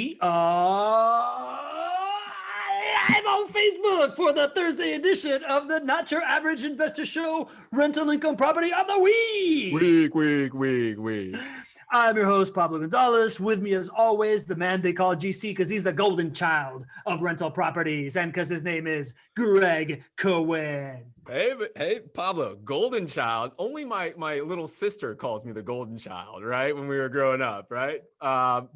We are live on Facebook for the Thursday edition of the Not Your Average Investor Show, Rental Income Property of the Week. I'm your host, Pablo Gonzalez. With me, as always, the man they call GC because he's the golden child of rental properties and because his name is Gregg Cohen. Hey, Pablo, golden child. Only my little sister calls me the golden child, right? When we were growing up, right?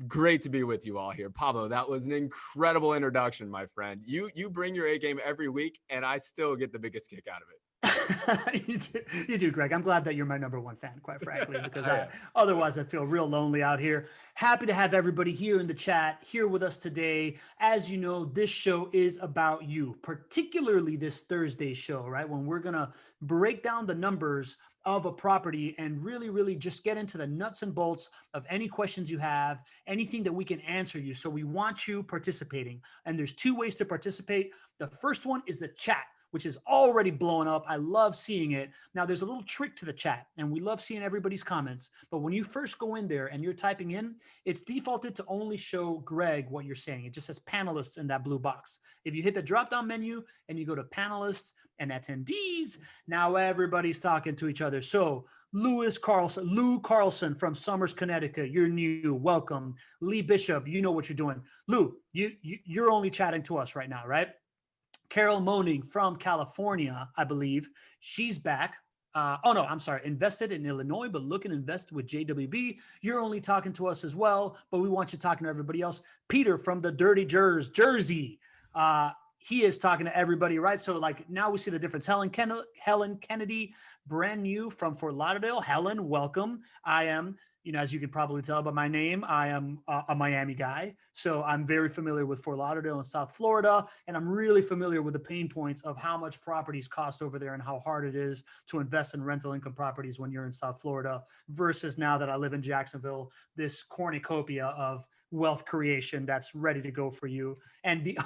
Great to be with you all here. Pablo, that was an incredible introduction, my friend. You bring your A game every week, and I still get the biggest kick out of it. You do, Gregg. I'm glad that you're my number one fan, quite frankly, because otherwise I feel real lonely out here. Happy to have everybody here in the chat, here with us today. As you know, this show is about you, particularly this Thursday show, right? When we're going to break down the numbers of a property and really just get into the nuts and bolts of any questions you have, anything that we can answer you. So we want you participating. And there's two ways to participate. The first one is the chat, which is already blowing up. I love seeing it. Now, there's a little trick to the chat, and we love seeing everybody's comments. But when you first go in there and you're typing in, it's defaulted to only show Gregg what you're saying. It just says panelists in that blue box. If you hit the drop-down menu and you go to panelists and attendees, now everybody's talking to each other. So Lou Carlson from Somers, Connecticut, you're new. Welcome. Lee Bishop, you know what you're doing. Lou, you're only chatting to us right now, right? Carol Moaning from California, I believe. She's back. Invested in Illinois, but looking to invest with JWB. You're only talking to us as well, but we want you talking to everybody else. Peter from the Dirty Jersey. He is talking to everybody, right? So like now we see the difference. Helen Kennedy, brand new from Fort Lauderdale. Helen, welcome. I am, as you can probably tell by my name, I am a Miami guy. So I'm very familiar with Fort Lauderdale and South Florida. And I'm really familiar with the pain points of how much properties cost over there and how hard it is to invest in rental income properties when you're in South Florida versus now that I live in Jacksonville, this cornucopia of wealth creation that's ready to go for you. And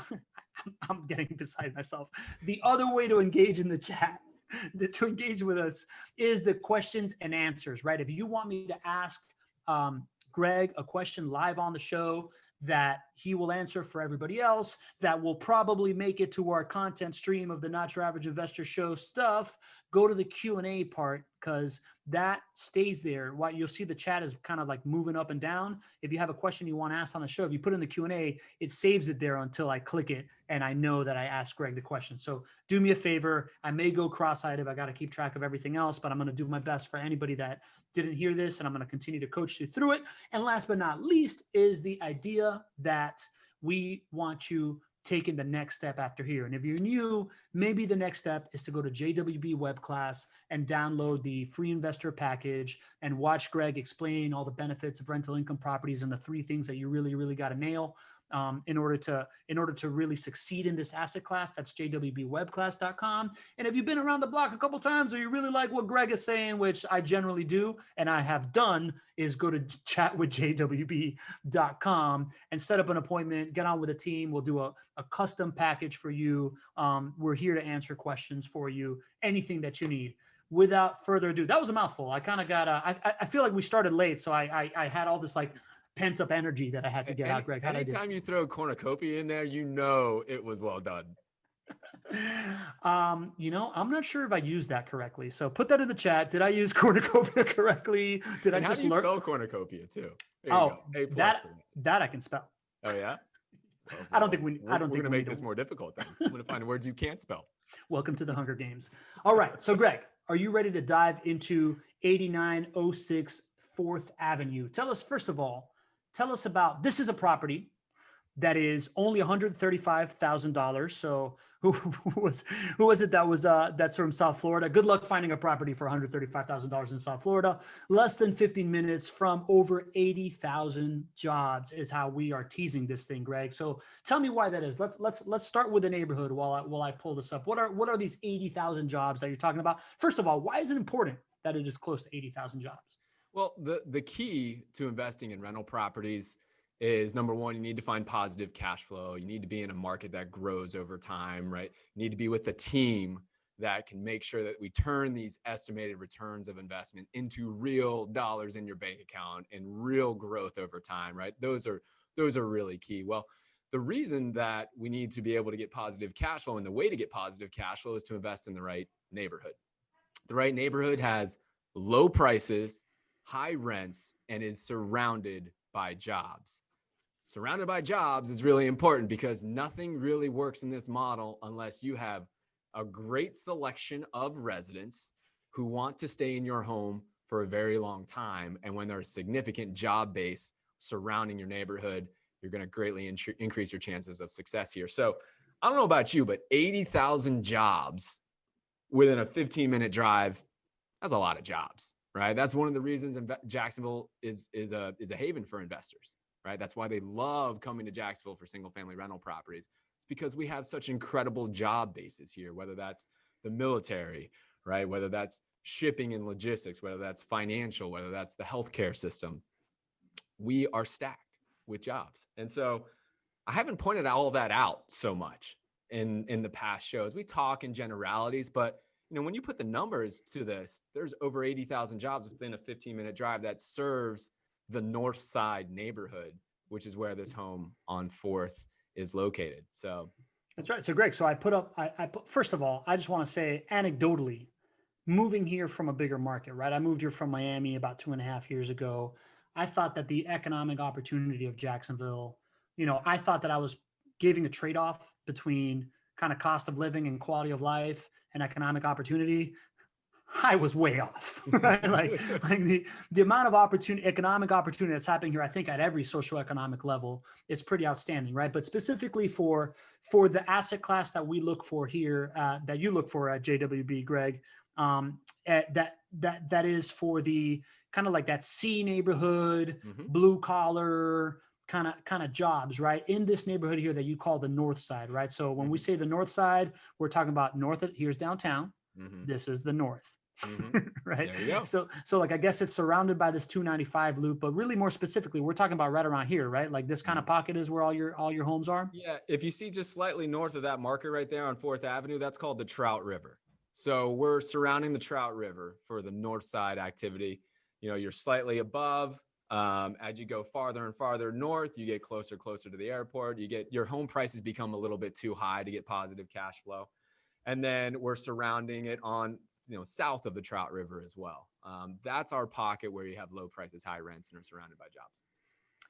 I'm getting beside myself. The other way to engage in the chat, to engage with us, is the questions and answers, right? If you want me to ask Gregg a question live on the show that he will answer for everybody else, that will probably make it to our content stream of the Not Your Average Investor Show stuff, go to the Q&A part because that stays there. What you'll see, the chat is kind of like moving up and down. If you have a question you want to ask on the show, if you put in the Q&A, it saves it there until I click it and I know that I asked Gregg the question. So do me a favor. I may go cross-eyed if I got to keep track of everything else, but I'm going to do my best for anybody that didn't hear this, and I'm going to continue to coach you through it. And last but not least is the idea that we want you taking the next step after here. And if you're new, maybe the next step is to go to JWB web class and download the free investor package and watch Gregg explain all the benefits of rental income properties and the three things that you really got to nail in order to really succeed in this asset class. That's jwbwebclass.com. And if you've been around the block a couple times or you really like what Gregg is saying, which I generally do and I have done, is go to chatwithjwb.com and set up an appointment, get on with a team. We'll do a custom package for you. We're here to answer questions for you, anything that you need. Without further ado, that was a mouthful. I kind of got I feel like we started late, so I had all this like pent up energy that I had to get out, Gregg. Anytime you throw cornucopia in there, it was well done. I'm not sure if I used that correctly. So put that in the chat. Did I use cornucopia correctly? Did and I just how do you spell cornucopia too? That I can spell. Oh yeah. Well, I don't think we're going to make this more difficult then. I'm going to find words you can't spell. Welcome to the Hunger Games. All right. So Gregg, are you ready to dive into 8906 4th Avenue? Tell us, first of all, about, this is a property that is only $135,000. So who was it that was that's from South Florida? Good luck finding a property for $135,000 in South Florida. Less than 15 minutes from over 80,000 jobs is how we are teasing this thing, Gregg. So tell me why that is. Let's start with the neighborhood while I pull this up. What are these 80,000 jobs that you're talking about? First of all, why is it important that it is close to 80,000 jobs? Well, the key to investing in rental properties is, number one, you need to find positive cash flow. You need to be in a market that grows over time, right? You need to be with a team that can make sure that we turn these estimated returns of investment into real dollars in your bank account and real growth over time, right? Those are Those are really key. Well, the reason that we need to be able to get positive cash flow, and the way to get positive cash flow, is to invest in the right neighborhood. The right neighborhood has low prices, high rents, and is surrounded by jobs. Surrounded by jobs is really important because nothing really works in this model unless you have a great selection of residents who want to stay in your home for a very long time. And when there's significant job base surrounding your neighborhood, you're going to greatly increase your chances of success here. So I don't know about you, but 80,000 jobs within a 15-minute drive, that's a lot of jobs, right? That's one of the reasons Jacksonville is a haven for investors, right? That's why they love coming to Jacksonville for single family rental properties. It's because we have such incredible job bases here, whether that's the military, right? Whether that's shipping and logistics, whether that's financial, whether that's the healthcare system. We are stacked with jobs. And so I haven't pointed all that out so much in the past shows. We talk in generalities, but when you put the numbers to this, there's over 80,000 jobs within a 15-minute drive that serves the North Side neighborhood, which is where this home on 4th is located. So that's right. So Greg, so I put, first of all, I just want to say anecdotally, moving here from a bigger market, right? I moved here from Miami about 2.5 years ago. I thought that the economic opportunity of Jacksonville, I thought that I was giving a trade-off between kind of cost of living and quality of life and economic opportunity. I was way off, right? like the amount of opportunity, economic opportunity that's happening here, I think at every socioeconomic level is pretty outstanding, right? But specifically for the asset class that we look for here, that you look for at JWB, Greg, that is for the kind of like that C neighborhood, blue collar kind of jobs, right? In this neighborhood here that you call the North Side, right? So when we say the North Side, we're talking about here's downtown. This is the North. Right. There you go. So like, I guess it's surrounded by this 295 loop, but really more specifically, we're talking about right around here, right? Like this kind of pocket is where all your homes are. Yeah. If you see just slightly north of that market right there on 4th Avenue, that's called the Trout River. So we're surrounding the Trout River for the North Side activity. You're slightly above. As you go farther and farther north, you get closer to the airport. Your home prices become a little bit too high to get positive cash flow. And then we're surrounding it on, south of the Trout River as well. That's our pocket where you have low prices, high rents, and are surrounded by jobs.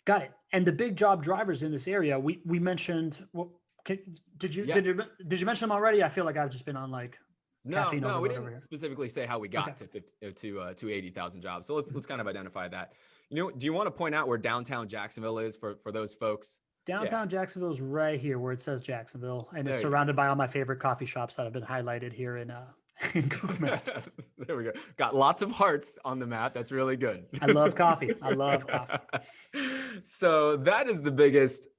Got it. And the big job drivers in this area, we mentioned. Well, did you mention them already? I feel like I've just been on like. No, we didn't specifically say how we got to 80,000 jobs. So let's kind of identify that. Do you want to point out where downtown Jacksonville is for those folks? Downtown Jacksonville is right here where it says Jacksonville, and it's surrounded by all my favorite coffee shops that have been highlighted here in Google Maps. There we go. Got lots of hearts on the map. That's really good. I love coffee. So that is the biggest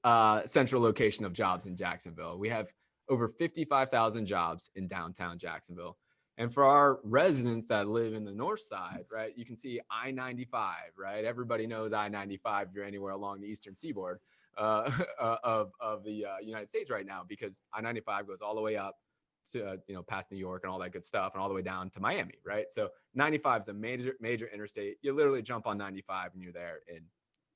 central location of jobs in Jacksonville. We have over 55,000 jobs in downtown Jacksonville. And for our residents that live in the North Side, right, you can see I-95, right? Everybody knows I-95 if you're anywhere along the eastern seaboard of the United States right now, because I-95 goes all the way up to, past New York and all that good stuff, and all the way down to Miami, right? So 95 is a major interstate. You literally jump on 95 and you're there in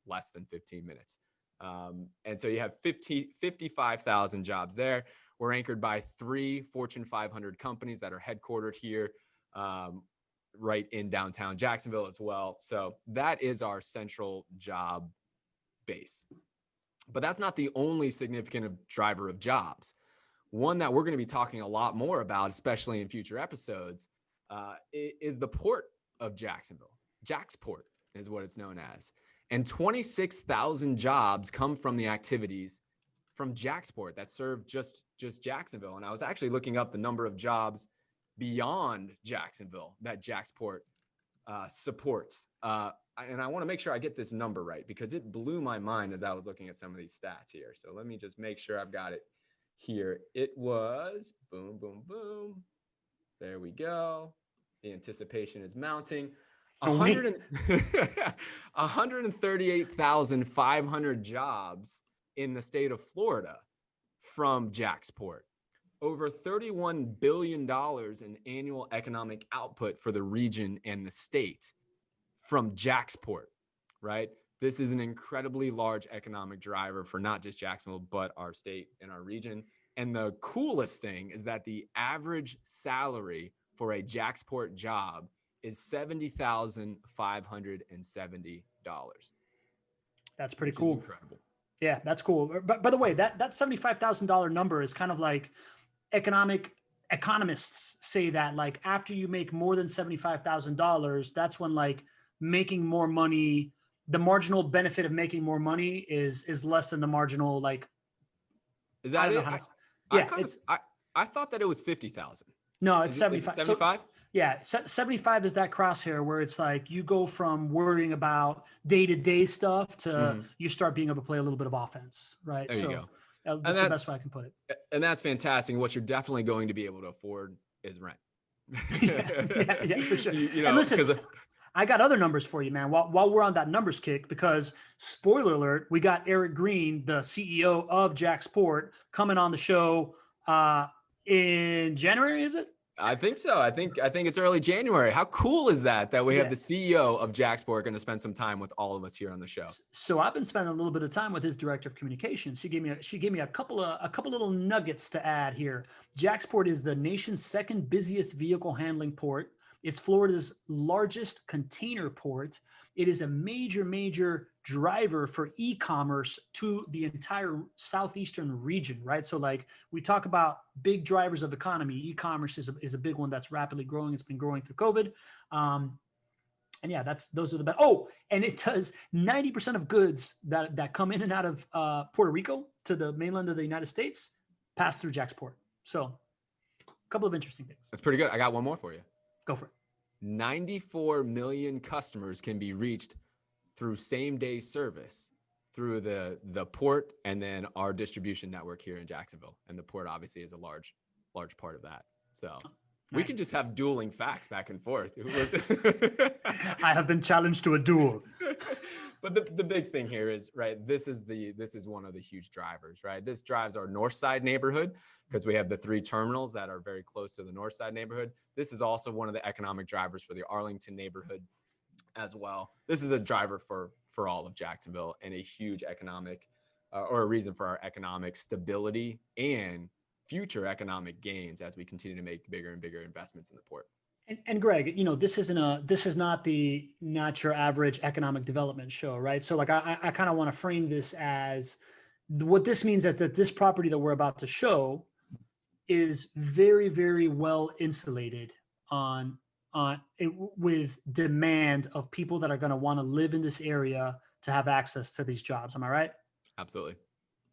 less than 15 minutes. And so you have 55,000 jobs there. We're anchored by 3 Fortune 500 companies that are headquartered here, right in downtown Jacksonville as well. So that is our central job base. But that's not the only significant driver of jobs. One that we're going to be talking a lot more about, especially in future episodes, is the port of Jacksonville. Jacksport is what it's known as. And 26,000 jobs come from the activities from Jacksport that serve just Jacksonville. And I was actually looking up the number of jobs beyond Jacksonville that Jacksport supports. And I want to make sure I get this number right, because it blew my mind as I was looking at some of these stats here. So let me just make sure I've got it here. It was boom, boom, boom. There we go. The anticipation is mounting. 138,500 jobs in the state of Florida from Jacksport. Over $31 billion in annual economic output for the region and the state from Jacksport, right? This is an incredibly large economic driver for not just Jacksonville, but our state and our region. And the coolest thing is that the average salary for a Jacksport job is $70,570, That's pretty which is cool. incredible. Yeah, that's cool. But by the way, that $75,000 number is kind of like economists say that like after you make more than $75,000, that's when like making more money, the marginal benefit of making more money is less than the marginal like Is I that don't know it? how to. I Yeah, kind of it's I thought that it was 50,000. no, it's Is it 75. So 75? yeah, 75 is that crosshair where it's like you go from worrying about day-to-day stuff to you start being able to play a little bit of offense, right? There you So go. that's the best way I can put it. And that's fantastic. What you're definitely going to be able to afford is rent. Yeah, for sure. You And know, listen, I got other numbers for you, man. While we're on that numbers kick, because spoiler alert, we got Eric Green, the CEO of Jack Sport, coming on the show in January, is it? I think so. I think it's early January. How cool is that we have Yeah. the CEO of Jacksport going to spend some time with all of us here on the show? So I've been spending a little bit of time with his director of communications. She gave me a couple little nuggets to add here. Jacksport is the nation's second busiest vehicle handling port. It's Florida's largest container port. It is a major driver for e-commerce to the entire southeastern region, right? So like we talk about big drivers of economy, e-commerce is a big one that's rapidly growing. It's been growing through COVID. And yeah, those are the best. Oh, and it does 90% of goods that come in and out of Puerto Rico to the mainland of the United States pass through Jacksport. So a couple of interesting things. That's pretty good. I got one more for you. Go for it. 94 million customers can be reached through same-day service through the port and then our distribution network here in Jacksonville. And the port obviously is a large part of that. So we can just have dueling facts back and forth. I have been challenged to a duel. But the big thing here is, right, this is one of the huge drivers, right? This drives our north side neighborhood because we have the 3 terminals that are very close to the north side neighborhood. This is also one of the economic drivers for the Arlington neighborhood as well. This is a driver for all of Jacksonville and a huge economic or a reason for our economic stability and future economic gains as we continue to make bigger and bigger investments in the port. And Gregg, you know, this is not your average economic development show, right? So like I kind of want to frame this as what this means is that this property that we're about to show is very well insulated with demand of people that are going to want to live in this area to have access to these jobs. Am I right? Absolutely.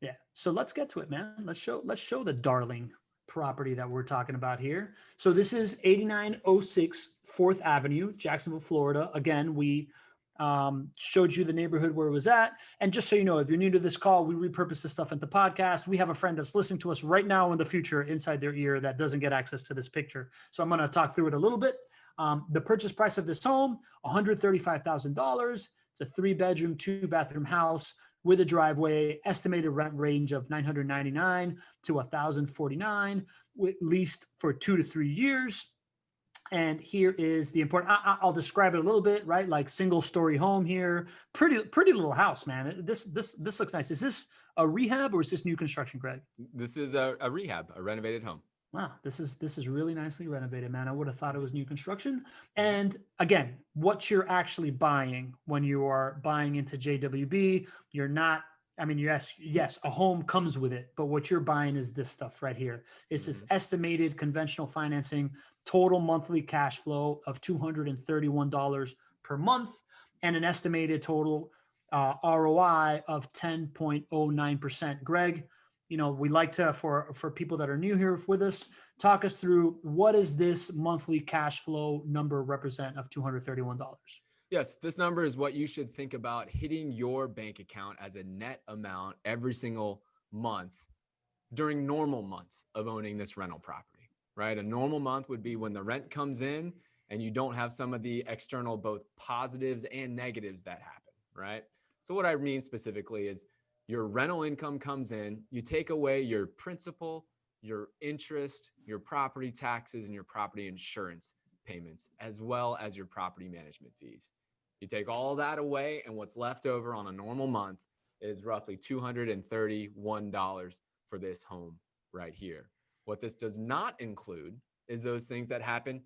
Yeah. So let's get to it, man. Let's show the darling property that we're talking about here. So this is 8906 4th Avenue, Jacksonville, Florida. Again, we showed you the neighborhood where it was at. And just so you know, if you're new to this call, we repurpose this stuff into podcast. We have a friend that's listening to us right now in the future inside their ear that doesn't get access to this picture. So I'm going to talk through it a little bit. The purchase price of this home, $135,000. It's a 3-bedroom, 2-bathroom house with a driveway, estimated rent range of $999 to $1,049, leased for 2 to 3 years. And here is the important, I'll describe it a little bit, right? Like single story home here, pretty little house, man. This looks nice. Is this a rehab or is this new construction, Gregg? This is a rehab, a renovated home. Wow, this is really nicely renovated, man. I would have thought it was new construction. And again, what you're actually buying when you are buying into JWB, you're not, I mean, yes, a home comes with it, but what you're buying is this stuff right here. It's this estimated conventional financing, total monthly cash flow of $231 per month, and an estimated total ROI of 10.09%. Gregg, you know, we like to, for people that are new here with us, talk us through what does this monthly cash flow number represent of $231? Yes, this number is what you should think about hitting your bank account as a net amount every single month during normal months of owning this rental property, right? A normal month would be when the rent comes in and you don't have some of the external, both positives and negatives that happen, right? So what I mean specifically is your rental income comes in, you take away your principal, your interest, your property taxes, and your property insurance payments, as well as your property management fees. You take all that away, and what's left over on a normal month is roughly $231 for this home right here. What this does not include is those things that happen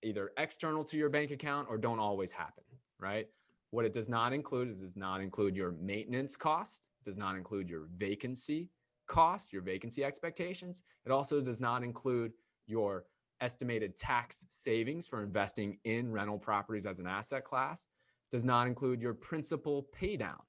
either external to your bank account or don't always happen, right? What it does not include is it does not include your maintenance cost, does not include your vacancy cost, your vacancy expectations. It also does not include your estimated tax savings for investing in rental properties as an asset class. It does not include your principal pay down,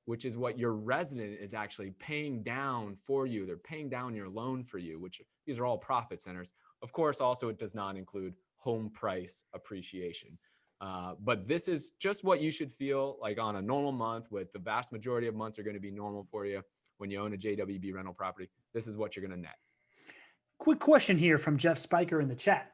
which is what your resident is actually paying down for you. They're paying down your loan for you, which these are all profit centers. Of course, also it does not include home price appreciation. But this is just what you should feel like on a normal month, with the vast majority of months are going to be normal for you when you own a JWB rental property. This is what you're going to net. Quick question here from Jeff Spiker in the chat.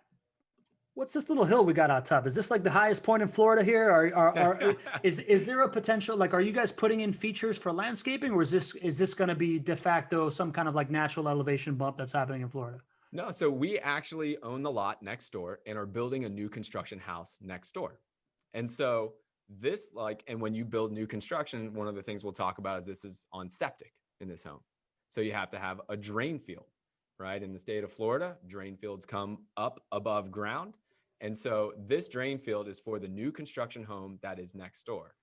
What's this little hill we got on top? Is this like the highest point in Florida here? Is there a potential, like, are you guys putting in features for landscaping, or is this going to be de facto some kind of like natural elevation bump that's happening in Florida? No, so we actually own the lot next door and are building a new construction house next door. And so this, and when you build new construction, one of the things we'll talk about is this is on septic in this home. So you have to have a drain field, right? In the state of Florida, drain fields come up above ground. And so this drain field is for the new construction home that is next door.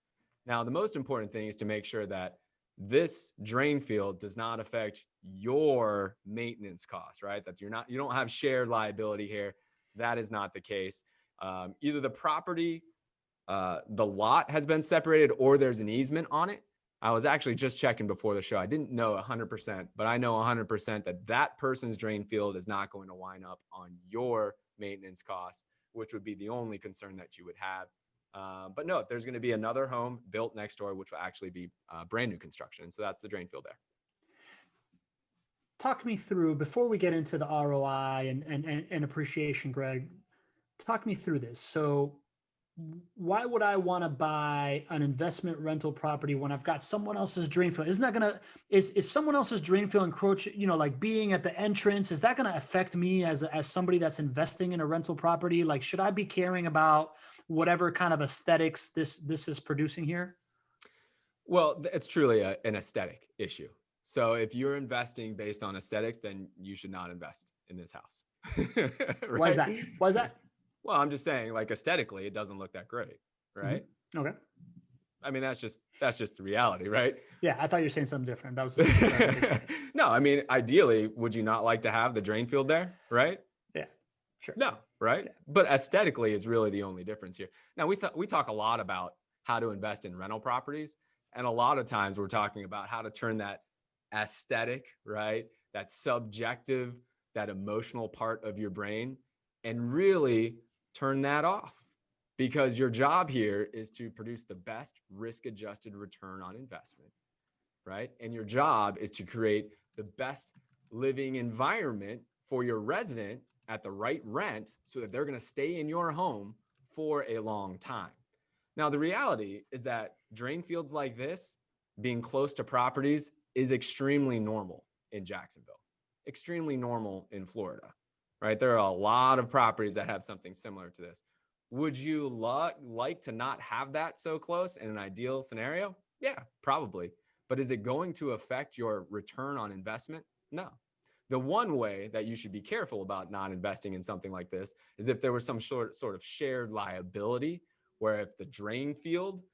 Now, the most important thing is to make sure that this drain field does not affect your maintenance costs, right? That you don't have shared liability here. That is not the case. Either the property, the lot has been separated, or there's an easement on it. I was actually just checking before the show. I didn't know 100%, but I know 100% that that person's drain field is not going to wind up on your maintenance costs, which would be the only concern that you would have. But no, there's going to be another home built next door, which will actually be brand new construction. So that's the drain field there. Talk me through, before we get into the ROI and appreciation, Greg, talk me through this. So why would I want to buy an investment rental property when I've got someone else's drain field? Isn't that gonna, is someone else's drain field encroach, like being at the entrance, is that going to affect me as somebody that's investing in a rental property? Like, should I be caring about whatever kind of aesthetics this is producing here? Well, it's truly an aesthetic issue. So if you're investing based on aesthetics, then you should not invest in this house. Right? Why is that? Why is that? Well, I'm just saying, like, aesthetically, it doesn't look that great, right? Mm-hmm. Okay. I mean, that's just the reality, right? Yeah, I thought you were saying something different. That was no. I mean, ideally, would you not like to have the drain field there, right? Yeah, sure. No, right? Yeah. But aesthetically is really the only difference here. Now, we talk a lot about how to invest in rental properties, and a lot of times we're talking about how to turn that aesthetic, right, that subjective, that emotional part of your brain, and really turn that off, because your job here is to produce the best risk-adjusted return on investment, right? And your job is to create the best living environment for your resident at the right rent so that they're going to stay in your home for a long time. Now, the reality is that drain fields like this, being close to properties, is extremely normal in Jacksonville, extremely normal in Florida, right? There are a lot of properties that have something similar to this. Would you like to not have that so close in an ideal scenario? Yeah, probably. But is it going to affect your return on investment? No. The one way that you should be careful about not investing in something like this is if there was some sort of shared liability, where if the drain field,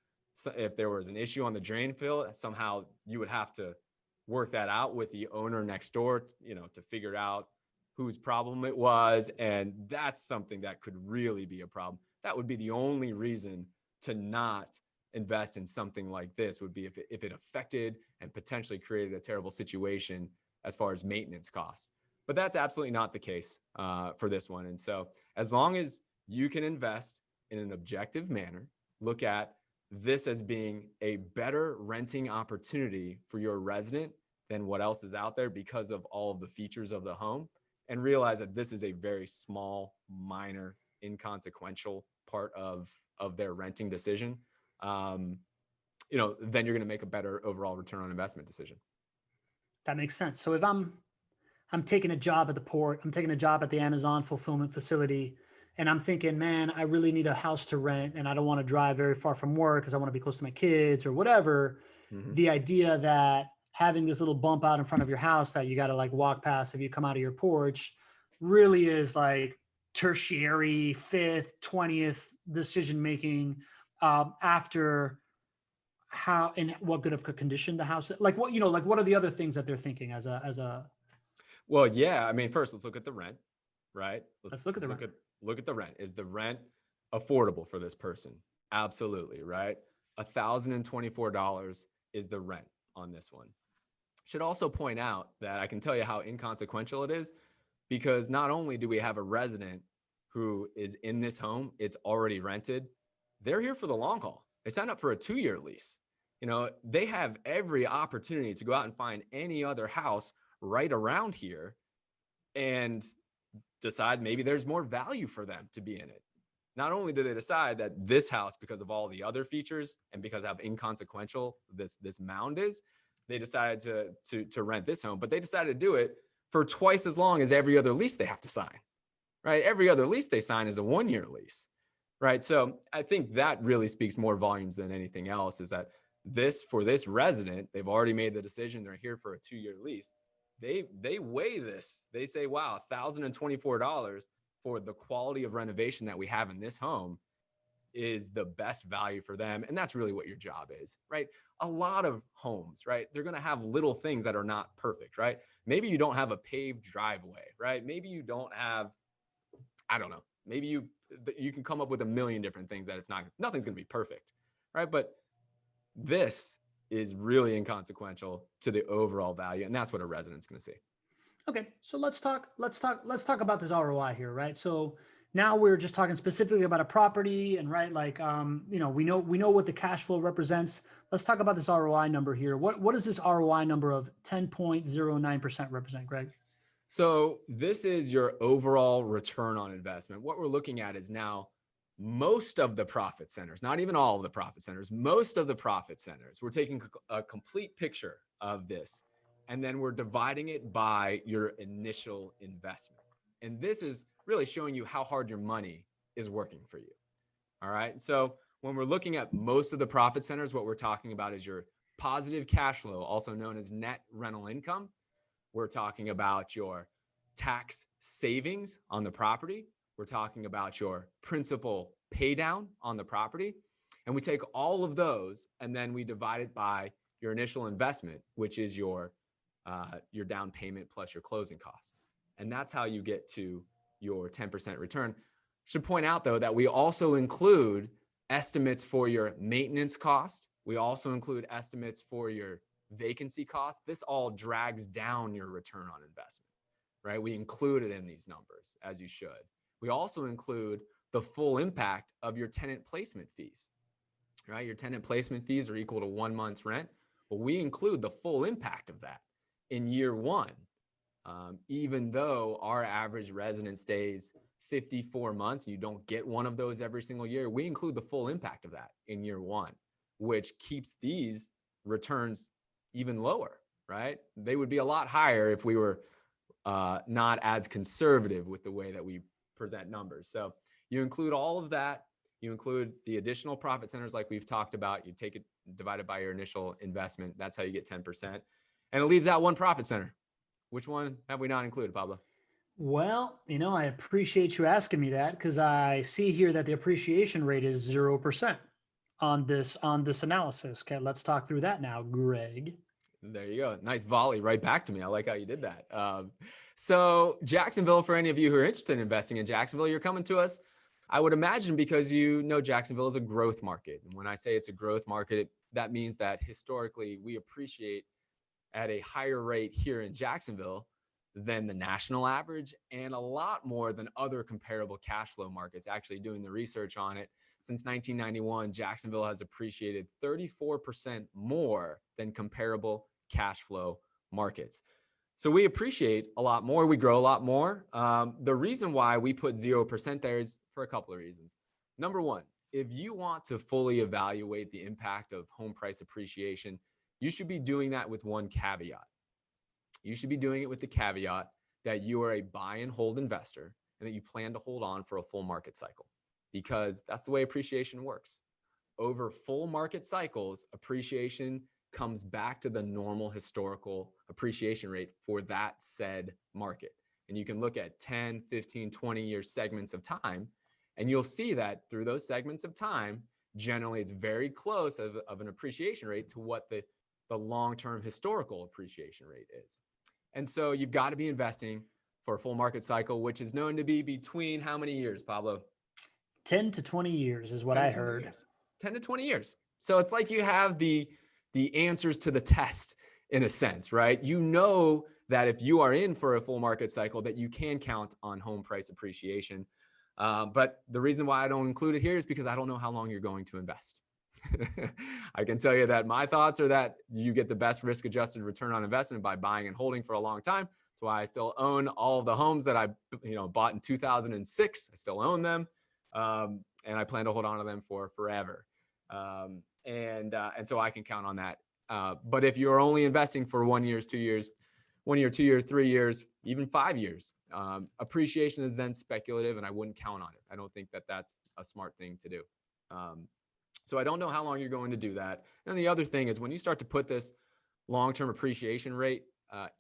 if there was an issue on the drain field, somehow you would have to work that out with the owner next door, to figure out whose problem it was. And that's something that could really be a problem. That would be the only reason to not invest in something like this, would be if it affected and potentially created a terrible situation as far as maintenance costs. But that's absolutely not the case for this one. And so as long as you can invest in an objective manner, look at this as being a better renting opportunity for your resident than what else is out there because of all of the features of the home, and realize that this is a very small, minor, inconsequential part of their renting decision, then you're going to make a better overall return on investment decision. That makes sense. So if I'm taking a job at the port, I'm taking a job at the Amazon fulfillment facility, and I'm thinking, man, I really need a house to rent and I don't want to drive very far from work because I want to be close to my kids or whatever. Mhm. The idea that having this little bump out in front of your house that you got to like walk past if you come out of your porch really is like tertiary, fifth, 20th decision making after how and what good of a condition the house like what like what are the other things that they're thinking as a Well, yeah. I mean, first let's look at the rent, right? let's Let's look at the let's rent. look at the rent. Is the rent affordable for this person? Absolutely, right? $1,024 is the rent on this one. Should also point out that I can tell you how inconsequential it is because not only do we have a resident who is in this home, it's already rented, they're here for the long haul. They signed up for a 2-year lease. They have every opportunity to go out and find any other house right around here and decide maybe there's more value for them to be in it. Not only do they decide that this house, because of all the other features and because how inconsequential this mound is, they decided to rent this home, but they decided to do it for twice as long as every other lease they have to sign, right? Every other lease they sign is a 1-year lease, right? So I think that really speaks more volumes than anything else is that for this resident, they've already made the decision. They're here for a 2-year lease. They weigh this. They say, wow, $1,024 for the quality of renovation that we have in this home is the best value for them. And that's really what your job is, right? A lot of homes, right? They're going to have little things that are not perfect, right? Maybe you don't have a paved driveway, right? Maybe you don't have, I don't know, maybe you can come up with a million different things that nothing's going to be perfect, right? But this is really inconsequential to the overall value. And that's what a resident's going to see. Okay, so let's talk about this ROI here, right? So now we're just talking specifically about a property and right, like we know what the cash flow represents. Let's talk about this ROI number here. What does this ROI number of 10.09% represent, Greg? So this is your overall return on investment. What we're looking at is now most of the profit centers, not even all of the profit centers, most of the profit centers. We're taking a complete picture of this, and then we're dividing it by your initial investment. And this is really showing you how hard your money is working for you. All right. So when we're looking at most of the profit centers, what we're talking about is your positive cash flow, also known as net rental income. We're talking about your tax savings on the property. We're talking about your principal pay down on the property. And we take all of those and then we divide it by your initial investment, which is your down payment plus your closing costs. And that's how you get to your 10% return. Should point out though that we also include estimates for your maintenance cost. We also include estimates for your vacancy cost. This all drags down your return on investment, right? We include it in these numbers as you should. We also include the full impact of your tenant placement fees, right? Your tenant placement fees are equal to 1 month's rent. Well, we include the full impact of that in year one. Even though our average resident stays 54 months, and you don't get one of those every single year, we include the full impact of that in year one, which keeps these returns even lower, right? They would be a lot higher if we were not as conservative with the way that we present numbers. So you include all of that. You include the additional profit centers like we've talked about. You take it divided by your initial investment. That's how you get 10%. And it leaves out one profit center. Which one have we not included, Pablo? Well, I appreciate you asking me that because I see here that the appreciation rate is 0% on this analysis. Okay, let's talk through that now, Greg. There you go. Nice volley right back to me. I like how you did that. So Jacksonville, for any of you who are interested in investing in Jacksonville, you're coming to us, I would imagine, because you know Jacksonville is a growth market. And when I say it's a growth market, that means that historically we appreciate at a higher rate here in Jacksonville than the national average and a lot more than other comparable cash flow markets. Actually doing the research on it, since 1991, Jacksonville has appreciated 34% more than comparable cash flow markets. So we appreciate a lot more. We grow a lot more. The reason why we put 0% there is for a couple of reasons. Number one, if you want to fully evaluate the impact of home price appreciation, you should be doing that with one caveat. You should be doing it with the caveat that you are a buy and hold investor and that you plan to hold on for a full market cycle, because that's the way appreciation works. Over full market cycles, appreciation comes back to the normal historical appreciation rate for that said market. And you can look at 10, 15, 20-year segments of time, and you'll see that through those segments of time, generally it's very close of an appreciation rate to what the long-term historical appreciation rate is. And so you've got to be investing for a full market cycle, which is known to be between how many years, Pablo? 10 to 20 years is what I heard. 10 to 20 years. So it's like you have the answers to the test in a sense, right? You know that if you are in for a full market cycle, that you can count on home price appreciation. But the reason why I don't include it here is because I don't know how long you're going to invest. I can tell you that my thoughts are that you get the best risk-adjusted return on investment by buying and holding for a long time. That's why I still own all of the homes that I bought in 2006. I still own them, and I plan to hold on to them for forever. And so I can count on that. But if you're only investing for 1 year, 2 years, 1 year, 2 years, 3 years, even 5 years, appreciation is then speculative, and I wouldn't count on it. I don't think that that's a smart thing to do. So I don't know how long you're going to do that. And the other thing is, when you start to put this long-term appreciation rate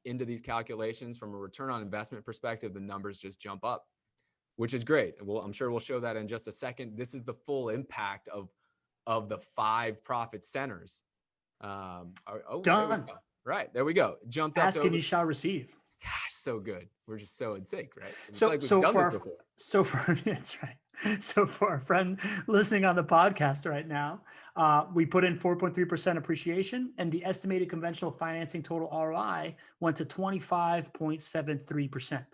into these calculations from a return on investment perspective, the numbers just jump up, which is great. And I'm sure we'll show that in just a second. This is the full impact of the 5 profit centers. Done. There we go. Right, there we go. Jumped up. Ask and you shall receive. Gosh, so good. We're just so in sync, right? It's So, like we've so done for this our, before. so for that's right. So for our friend listening on the podcast right now, we put in 4.3% appreciation, and the estimated conventional financing total ROI went to 25.73%.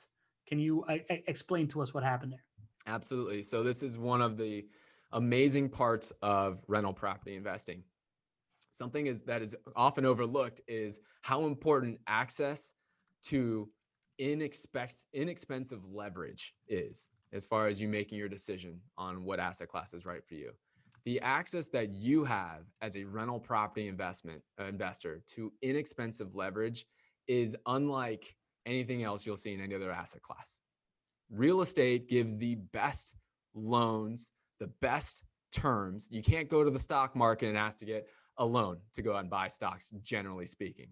Can you explain to us what happened there? Absolutely. So this is one of the amazing parts of rental property investing. Something that is often overlooked is how important access to inexpensive leverage is, as far as you making your decision on what asset class is right for you. The access that you have as a rental property investor to inexpensive leverage is unlike anything else you'll see in any other asset class. Real estate gives the best loans, the best terms. You can't go to the stock market and ask to get a loan to go out and buy stocks, generally speaking.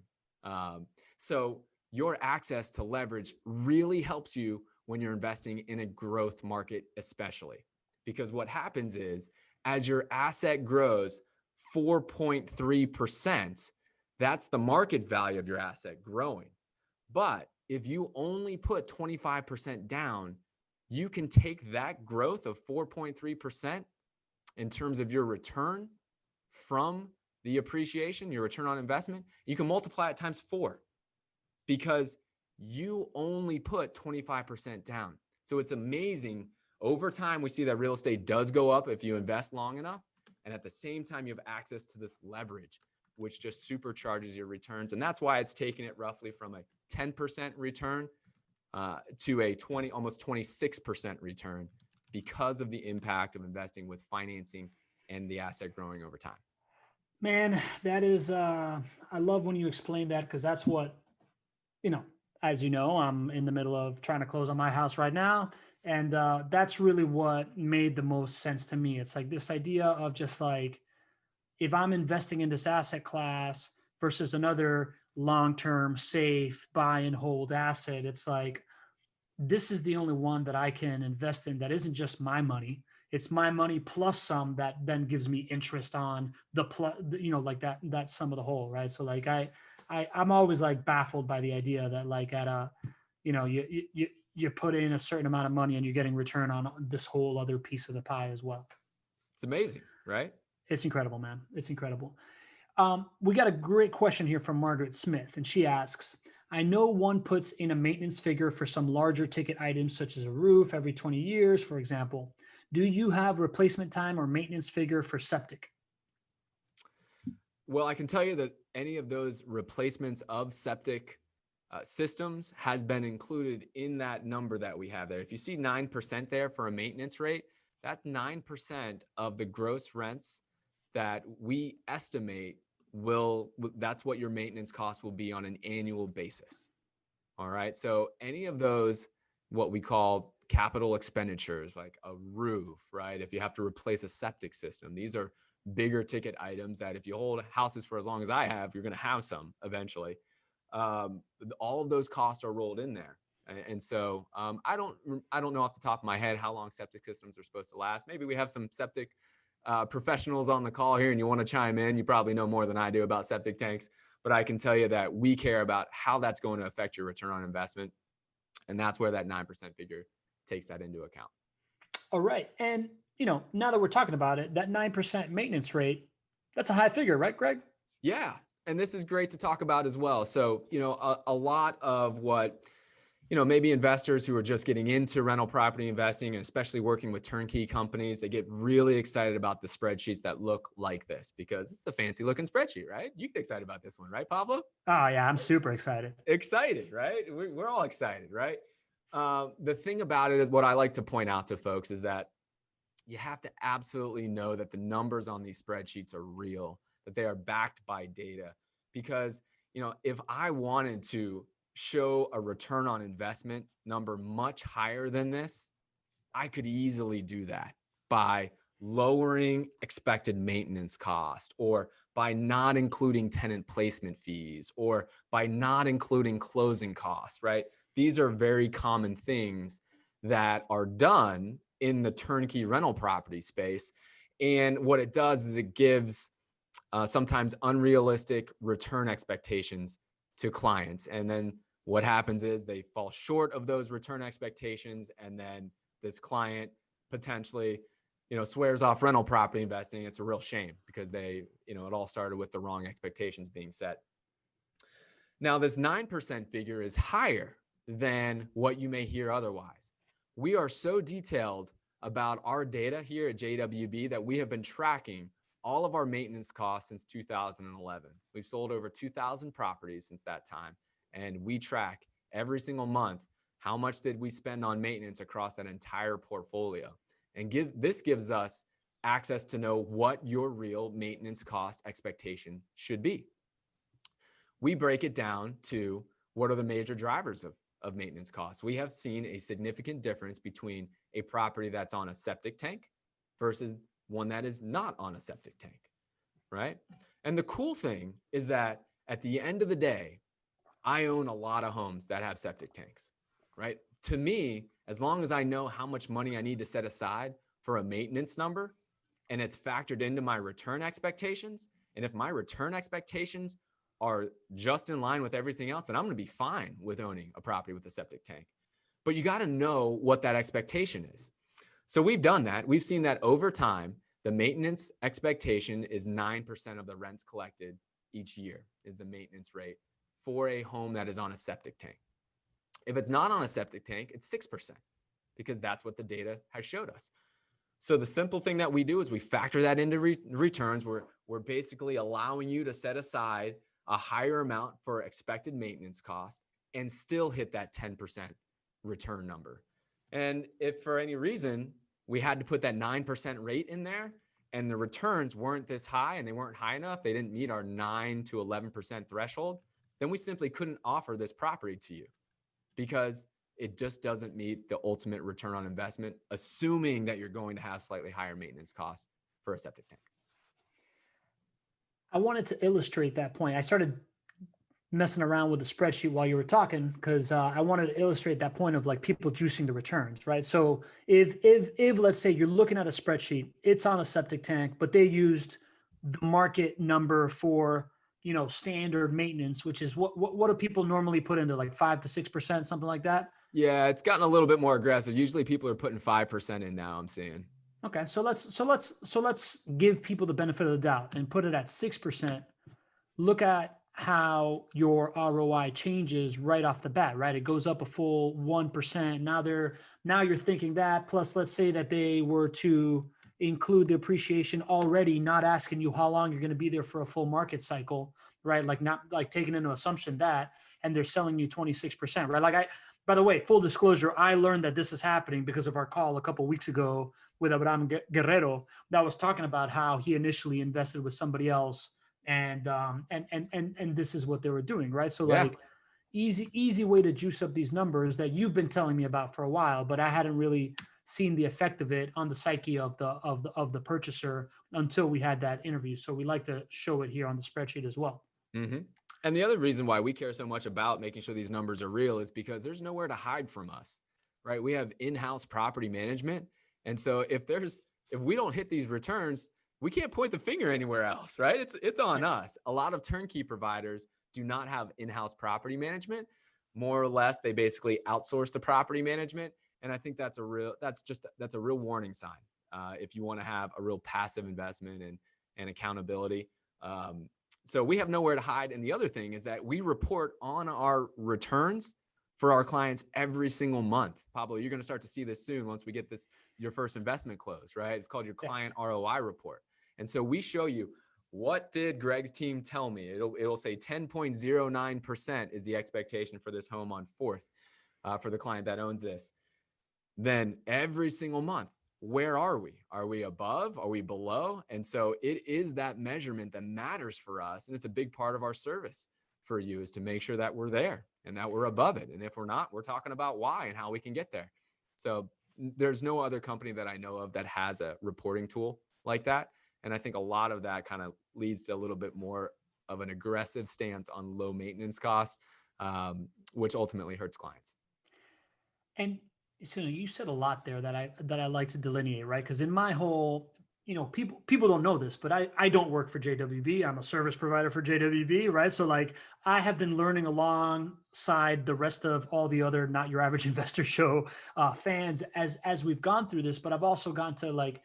So your access to leverage really helps you when you're investing in a growth market, especially, because what happens is, as your asset grows 4.3%, that's the market value of your asset growing. But if you only put 25% down, you can take that growth of 4.3% in terms of your return from the appreciation, your return on investment, you can multiply it times 4, because you only put 25% down. So it's amazing. Over time, we see that real estate does go up if you invest long enough. And at the same time, you have access to this leverage, which just supercharges your returns. And that's why it's taken it roughly from a 10% return to a almost 26% return, because of the impact of investing with financing and the asset growing over time. Man, that is, I love when you explain that, because that's what, as you know, I'm in the middle of trying to close on my house right now. And that's really what made the most sense to me. It's like this idea of just like, if I'm investing in this asset class versus another long-term safe buy and hold asset, it's like, this is the only one that I can invest in that isn't just my money. It's my money plus some that then gives me interest on the like that sum of the whole, right? So like I'm always like baffled by the idea that like at a, you put in a certain amount of money and you're getting return on this whole other piece of the pie as well. It's amazing, right? It's incredible, man. It's incredible. We got a great question here from Margaret Smith, and she asks, I know one puts in a maintenance figure for some larger ticket items, such as a roof every 20 years, for example. Do you have replacement time or maintenance figure for septic? Well, I can tell you that any of those replacements of septic systems has been included in that number that we have there. If you see 9% there for a maintenance rate, that's 9% of the gross rents that we estimate that's what your maintenance cost will be on an annual basis. All right. So any of those, what we call capital expenditures like a roof, right? If you have to replace a septic system, these are bigger ticket items that if you hold houses for as long as I have, you're going to have some eventually. All of those costs are rolled in there. And so I don't know off the top of my head how long septic systems are supposed to last. Maybe we have some septic professionals on the call here and you want to chime in. You probably know more than I do about septic tanks, but I can tell you that we care about how that's going to affect your return on investment. And that's where that 9% figure takes that into account. All right. And, now that we're talking about it, that 9% maintenance rate, that's a high figure, right, Gregg? Yeah. And this is great to talk about as well. So, a lot of what, maybe investors who are just getting into rental property investing and especially working with turnkey companies, they get really excited about the spreadsheets that look like this because it's a fancy looking spreadsheet, right? You get excited about this one, right, Pablo? Oh yeah, I'm super excited. Excited, right? We're all excited, right? The thing about it is what I like to point out to folks is that you have to absolutely know that the numbers on these spreadsheets are real, that they are backed by data. Because, if I wanted to show a return on investment number much higher than this, I could easily do that by lowering expected maintenance cost, or by not including tenant placement fees, or by not including closing costs, right? These are very common things that are done in the turnkey rental property space. And what it does is it gives sometimes unrealistic return expectations to clients. And then what happens is they fall short of those return expectations. And then this client potentially, swears off rental property investing. It's a real shame because it all started with the wrong expectations being set. Now, this 9% figure is higher than what you may hear otherwise. We are so detailed about our data here at JWB that we have been tracking all of our maintenance costs since 2011. We've sold over 2,000 properties since that time, and we track every single month how much did we spend on maintenance across that entire portfolio. And this gives us access to know what your real maintenance cost expectation should be. We break it down to what are the major drivers of maintenance costs. We have seen a significant difference between a property that's on a septic tank versus one that is not on a septic tank, right? And the cool thing is that at the end of the day, I own a lot of homes that have septic tanks, right? To me, as long as I know how much money I need to set aside for a maintenance number and it's factored into my return expectations, and if my return expectations are just in line with everything else, then I'm going to be fine with owning a property with a septic tank. But you got to know what that expectation is. So we've done that. We've seen that over time, the maintenance expectation is 9% of the rents collected each year is the maintenance rate for a home that is on a septic tank. If it's not on a septic tank, it's 6% because that's what the data has showed us. So the simple thing that we do is we factor that into returns. We're basically allowing you to set aside a higher amount for expected maintenance cost and still hit that 10% return number. And if for any reason we had to put that 9% rate in there and the returns weren't this high and they weren't high enough, they didn't meet our 9 to 11% threshold, then we simply couldn't offer this property to you because it just doesn't meet the ultimate return on investment, assuming that you're going to have slightly higher maintenance costs for a septic tank. I wanted to illustrate that point. I started messing around with the spreadsheet while you were talking because I wanted to illustrate that point of like people juicing the returns, right? So if let's say you're looking at a spreadsheet, it's on a septic tank, but they used the market number for standard maintenance, which is what do people normally put into, like 5 to 6%, something like that? Yeah, it's gotten a little bit more aggressive. Usually people are putting 5% in now, I'm seeing. Okay, so let's give people the benefit of the doubt and put it at 6%. Look at how your ROI changes right off the bat, right? It goes up a full 1%. Now you're thinking that, plus let's say that they were to include the appreciation already, not asking you how long you're going to be there for a full market cycle, right? Like not like taking into assumption that, and they're selling you 26%, right? By the way, full disclosure, I learned that this is happening because of our call a couple of weeks ago with Abraham Guerrero that was talking about how he initially invested with somebody else, and this is what they were doing, right? So Yeah. like, easy way to juice up these numbers that you've been telling me about for a while, but I hadn't really seen the effect of it on the psyche of the purchaser until we had that interview. So we like to show it here on the spreadsheet as well. Mm-hmm. And the other reason why we care so much about making sure these numbers are real is because there's nowhere to hide from us, right? We have in-house property management. And so if we don't hit these returns, we can't point the finger anywhere else, right? It's on us. A lot of turnkey providers do not have in-house property management. More or less, they basically outsource the property management. And I think that's a real warning sign. If you want to have a real passive investment and accountability. So we have nowhere to hide. And the other thing is that we report on our returns for our clients every single month. Pablo, you're going to start to see this soon once we get your first investment closed, right? It's called your client ROI report. And so we show you, what did Gregg's team tell me? It'll say 10.09% is the expectation for this home on 4th for the client that owns this. Then every single month, where are we? Are we above? Are we below? And so it is that measurement that matters for us. And it's a big part of our service for you, is to make sure that we're there and that we're above it. And if we're not, we're talking about why and how we can get there. So there's no other company that I know of that has a reporting tool like that. And I think a lot of that kind of leads to a little bit more of an aggressive stance on low maintenance costs, which ultimately hurts clients. And so you said a lot there that I like to delineate, right? Because in my whole, people don't know this, but I don't work for JWB. I'm a service provider for JWB, right? So like I have been learning alongside the rest of all the other Not Your Average Investor Show fans as we've gone through this, but I've also gone to like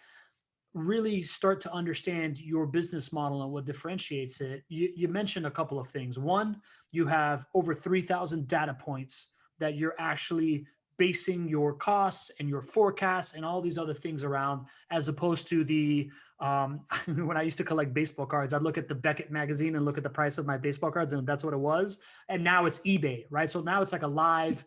really start to understand your business model and what differentiates it. You mentioned a couple of things. One, you have over 3,000 data points that you're actually basing your costs and your forecasts and all these other things around, as opposed to the when I used to collect baseball cards, I'd look at the Beckett magazine and look at the price of my baseball cards, and that's what it was. And now it's eBay, right? So now it's like a live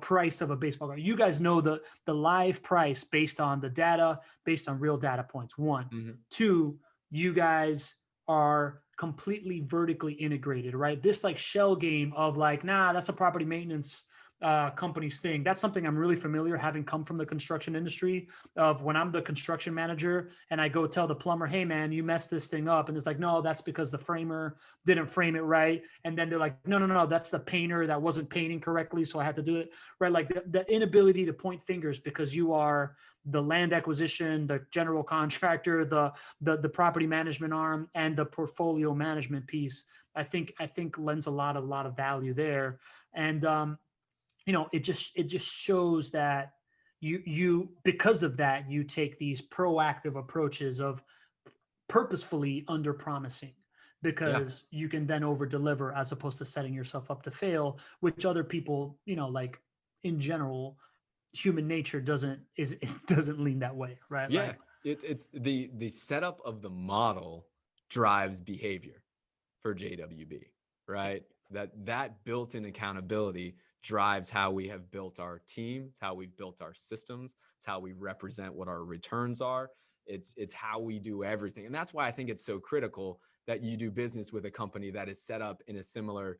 price of a baseball card. You guys know the live price based on the data, based on real data points. One. Mm-hmm. Two, you guys are completely vertically integrated, right? This like shell game of like, nah, that's a property maintenance company's thing. That's something I'm really familiar, having come from the construction industry, of when I'm the construction manager and I go tell the plumber, hey man, you messed this thing up. And it's like, no, that's because the framer didn't frame it right. And then they're like, no, that's the painter that wasn't painting correctly, so I had to do it right. Like the inability to point fingers because you are the land acquisition, the general contractor, the property management arm, and the portfolio management piece, I think lends a lot of value there. And it just shows that you because of that, you take these proactive approaches of purposefully under promising, because you can then over deliver, as opposed to setting yourself up to fail, which other people, like in general, human nature doesn't lean that way, right? Yeah. It's the setup of the model drives behavior for JWB, right? That built-in accountability drives how we have built our team. It's how we've built our systems. It's how we represent what our returns are. It's how we do everything. And that's why I think it's so critical that you do business with a company that is set up in a similar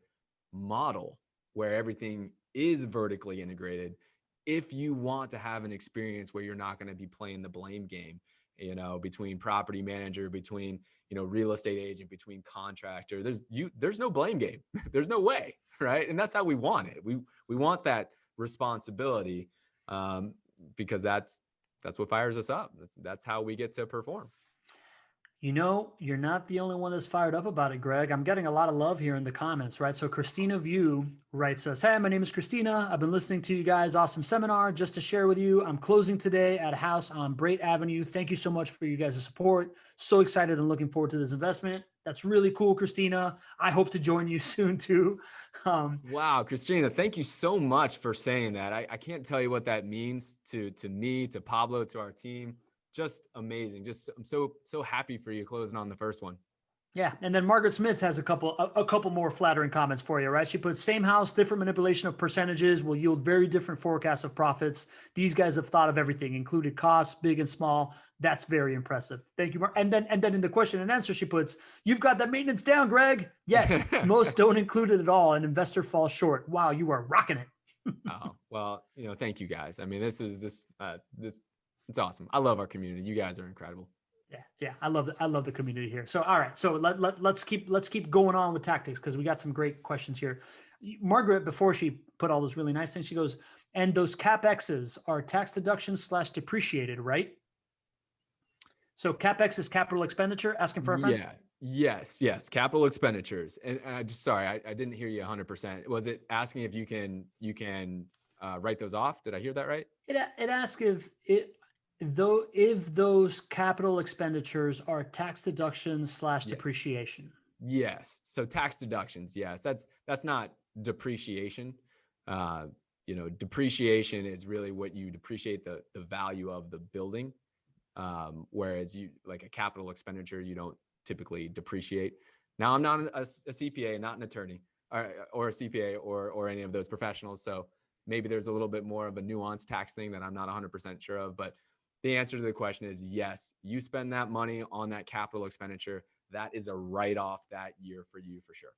model where everything is vertically integrated. If you want to have an experience where you're not going to be playing the blame game, between property manager, between, real estate agent, between contractor, there's no blame game. There's no way. Right. And that's how we want it. We want that responsibility because that's what fires us up. That's how we get to perform. You're not the only one that's fired up about it, Gregg. I'm getting a lot of love here in the comments, right? So Christina View writes us, hey, my name is Christina. I've been listening to you guys' awesome seminar. Just to share with you, I'm closing today at a house on Brait Avenue. Thank you so much for you guys' support. So excited and looking forward to this investment. That's really cool, Christina. I hope to join you soon too. Wow, Christina, thank you so much for saying that. I can't tell you what that means to me, to Pablo, to our team. Just amazing. I'm so happy for you closing on the first one. Yeah, and then Margaret Smith has a couple more flattering comments for you, right? She puts same house, different manipulation of percentages will yield very different forecasts of profits. These guys have thought of everything, included costs, big and small. That's very impressive. Thank you, Mark. And then in the question and answer, she puts, "You've got that maintenance down, Greg." Yes, most don't include it at all. An investor falls short. Wow, you are rocking it. Oh, well, thank you guys. I mean, it's awesome. I love our community. You guys are incredible. Yeah, I love the community here. So all right, so let's keep going on with tactics because we got some great questions here. Margaret, before she put all those really nice things, she goes, and those capexes are tax deductions slash depreciated, right? So capex is capital expenditure. Asking for a friend. Yeah. Yes. Capital expenditures. And I just, sorry, I didn't hear you 100%. Was it asking if you can write those off? Did I hear that right? It asks if those capital expenditures are tax deductions slash Yes. depreciation. Yes. So tax deductions. Yes. That's not depreciation. Uh, depreciation is really what you depreciate the value of the building. Whereas you like a capital expenditure, you don't typically depreciate. Now, I'm not a CPA, not an attorney, or a CPA, or any of those professionals. So maybe there's a little bit more of a nuanced tax thing that I'm not 100% sure of. But the answer to the question is yes. You spend that money on that capital expenditure. That is a write-off that year for you for sure.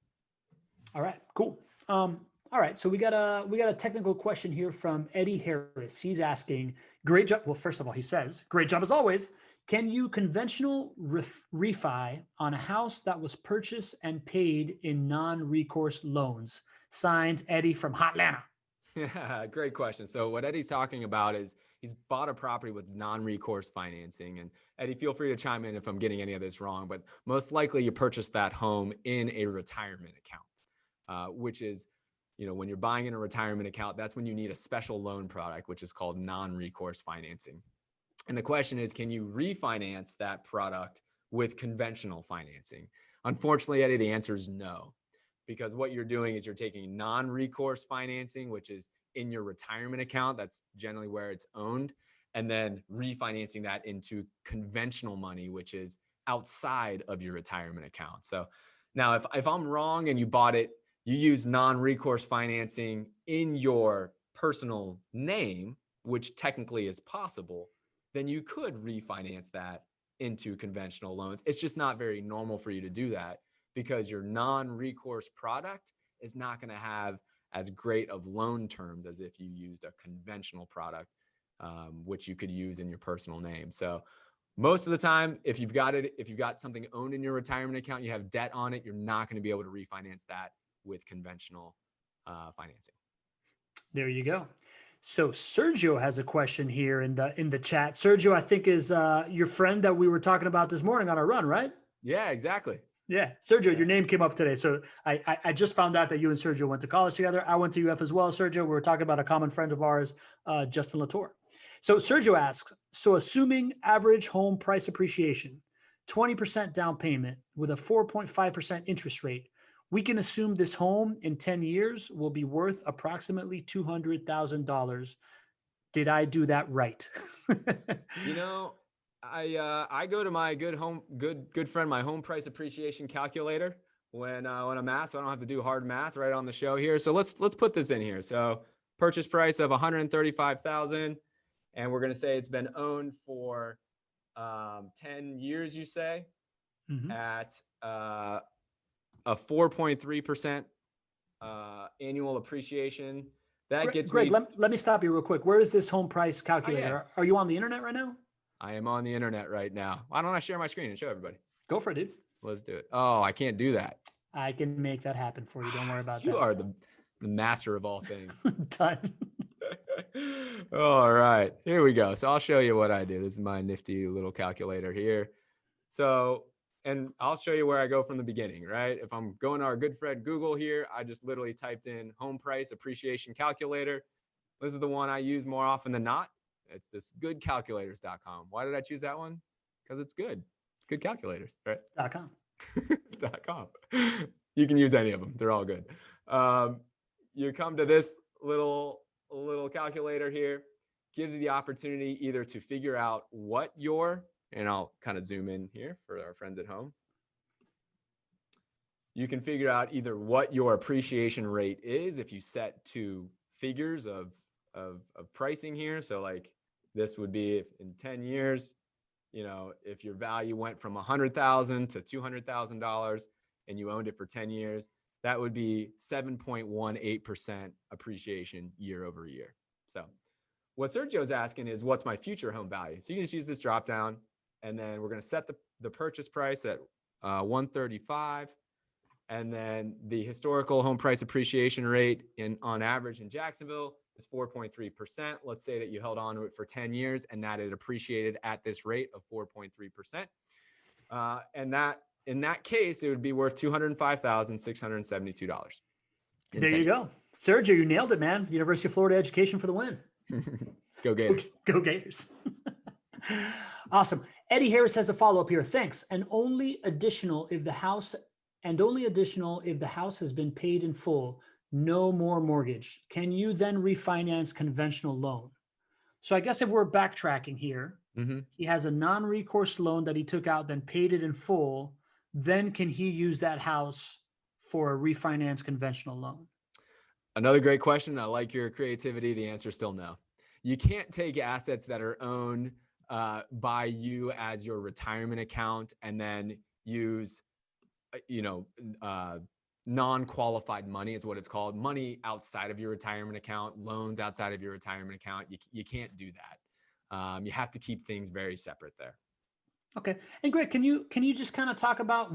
All right, cool. All right, so we got a technical question here from Eddie Harris. He's asking, great job. Well, first of all, he says, great job as always. Can you conventional refi on a house that was purchased and paid in non-recourse loans? Signed, Eddie from Hotlanta. Yeah, great question. So what Eddie's talking about is he's bought a property with non-recourse financing. And Eddie, feel free to chime in if I'm getting any of this wrong, but most likely you purchased that home in a retirement account, which is, when you're buying in a retirement account, that's when you need a special loan product, which is called non-recourse financing. And the question is, can you refinance that product with conventional financing? Unfortunately, Eddie, the answer is no, because what you're doing is you're taking non-recourse financing, which is in your retirement account. That's generally where it's owned, and then refinancing that into conventional money, which is outside of your retirement account. So now if I'm wrong and you bought it, you use non-recourse financing in your personal name, which technically is possible, then you could refinance that into conventional loans. It's just not very normal for you to do that because your non-recourse product is not going to have as great of loan terms as if you used a conventional product, which you could use in your personal name. So most of the time, if you've got something owned in your retirement account, you have debt on it, you're not going to be able to refinance that with conventional financing. There you go. So Sergio has a question here in the chat. Sergio, I think is your friend that we were talking about this morning on our run, right? Yeah, exactly. Yeah, Sergio, your name came up today. So I just found out that you and Sergio went to college together. I went to UF as well, Sergio. We were talking about a common friend of ours, Justin Latour. So Sergio asks, so assuming average home price appreciation, 20% down payment with a 4.5% interest rate, we can assume this home in 10 years will be worth approximately $200,000. Did I do that right? I go to my good friend, my home price appreciation calculator when I'm asked, so I don't have to do hard math right on the show here. So let's put this in here. So purchase price of $135,000, and we're going to say it's been owned for 10 years, you say, at a 4.3% annual appreciation. That gets Greg, me. let me stop you real quick. Where is this home price calculator? Are you on the internet right now? I am on the internet right now. Why don't I share my screen and show everybody? Go for it, dude. Let's do it. Oh, I can't do that. I can make that happen for you. Don't worry about that. You are the master of all things. Done. All right, here we go. So I'll show you what I do. This is my nifty little calculator here. So, and I'll show you where I go from the beginning, right? If I'm going to our good friend Google here, I just literally typed in home price appreciation calculator. This is the one I use more often than not. It's this goodcalculators.com. Why did I choose that one? Because it's good. It's good calculators, right? .com. .com. You can use any of them. They're all good. You come to this little calculator here. Gives you the opportunity either to figure out what your, and I'll kind of zoom in here for our friends at home. you can figure out either what your appreciation rate is if you set two figures of pricing here. So like this would be if in 10 years, you know, if your value went from $100,000 to $200,000 and you owned it for 10 years, that would be 7.18% appreciation year over year. So what Sergio's asking is, what's my future home value? So you can just use this drop down, and then we're going to set the purchase price at 135, and then the historical home price appreciation rate on average in Jacksonville is 4.3%. Let's say that you held on to it for 10 years and that it appreciated at this rate of 4.3%. And that in that case, it would be worth $205,672. There you go. Sergio, you nailed it, man. University of Florida education for the win. Go Gators. Go Gators. Awesome. Eddie Harris has a follow-up here. Thanks. And only additional if the house has been paid in full, no more mortgage. Can you then refinance conventional loan? So I guess if we're backtracking here, he has a non-recourse loan that he took out, then paid it in full. Then can he use that house for a refinance conventional loan? Another great question. I like your creativity. The answer is still no. You can't take assets that are owned by you as your retirement account and then use, non-qualified money is what it's called. Money outside of your retirement account, loans outside of your retirement account. You can't do that. You have to keep things very separate there. Okay. And Greg, can you just kind of talk about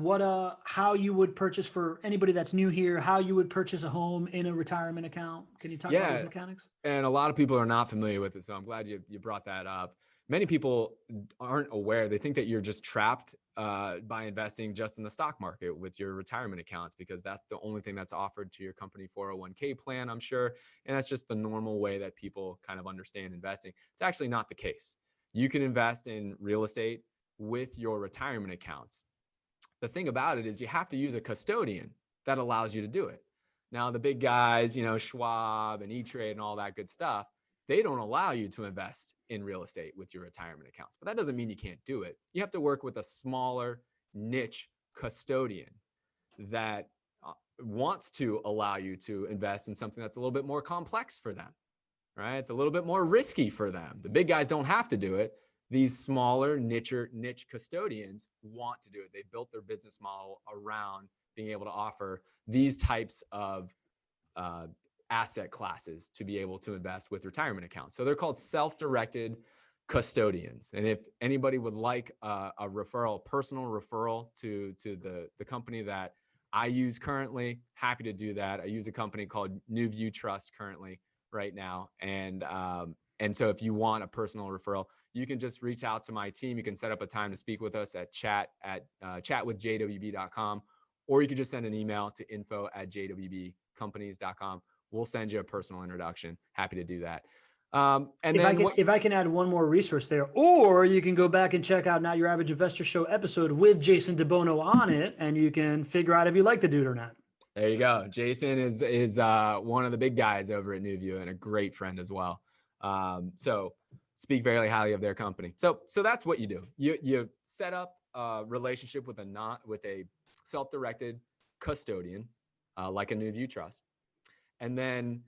how you would purchase, for anybody that's new here, how you would purchase a home in a retirement account? Can you talk about those mechanics? And a lot of people are not familiar with it. So I'm glad you brought that up. Many people aren't aware. They think that you're just trapped by investing just in the stock market with your retirement accounts, because that's the only thing that's offered to your company 401k plan, I'm sure. And that's just the normal way that people kind of understand investing. It's actually not the case. You can invest in real estate with your retirement accounts. The thing about it is you have to use a custodian that allows you to do it. Now, the big guys, Schwab and E-Trade and all that good stuff, they don't allow you to invest in real estate with your retirement accounts. But that doesn't mean you can't do it. You have to work with a smaller niche custodian that wants to allow you to invest in something that's a little bit more complex for them, right? It's a little bit more risky for them. The big guys don't have to do it. These smaller niche custodians want to do it. They've built their business model around being able to offer these types of asset classes to be able to invest with retirement accounts. So they're called self-directed custodians. And if anybody would like a referral, personal referral to the company that I use currently, happy to do that. I use a company called New View Trust currently right now. And so if you want a personal referral, you can just reach out to my team. You can set up a time to speak with us at chatwithjwb.com, or you can just send an email to info@jwbcompanies.com. We'll send you a personal introduction. Happy to do that. If I can add one more resource there, or you can go back and check out Not Your Average Investor Show episode with Jason DeBono on it, and you can figure out if you like the dude or not. There you go. Jason is one of the big guys over at New View and a great friend as well. So speak very highly of their company. So that's what you do. You set up a relationship with a self-directed custodian, like a New View Trust. And then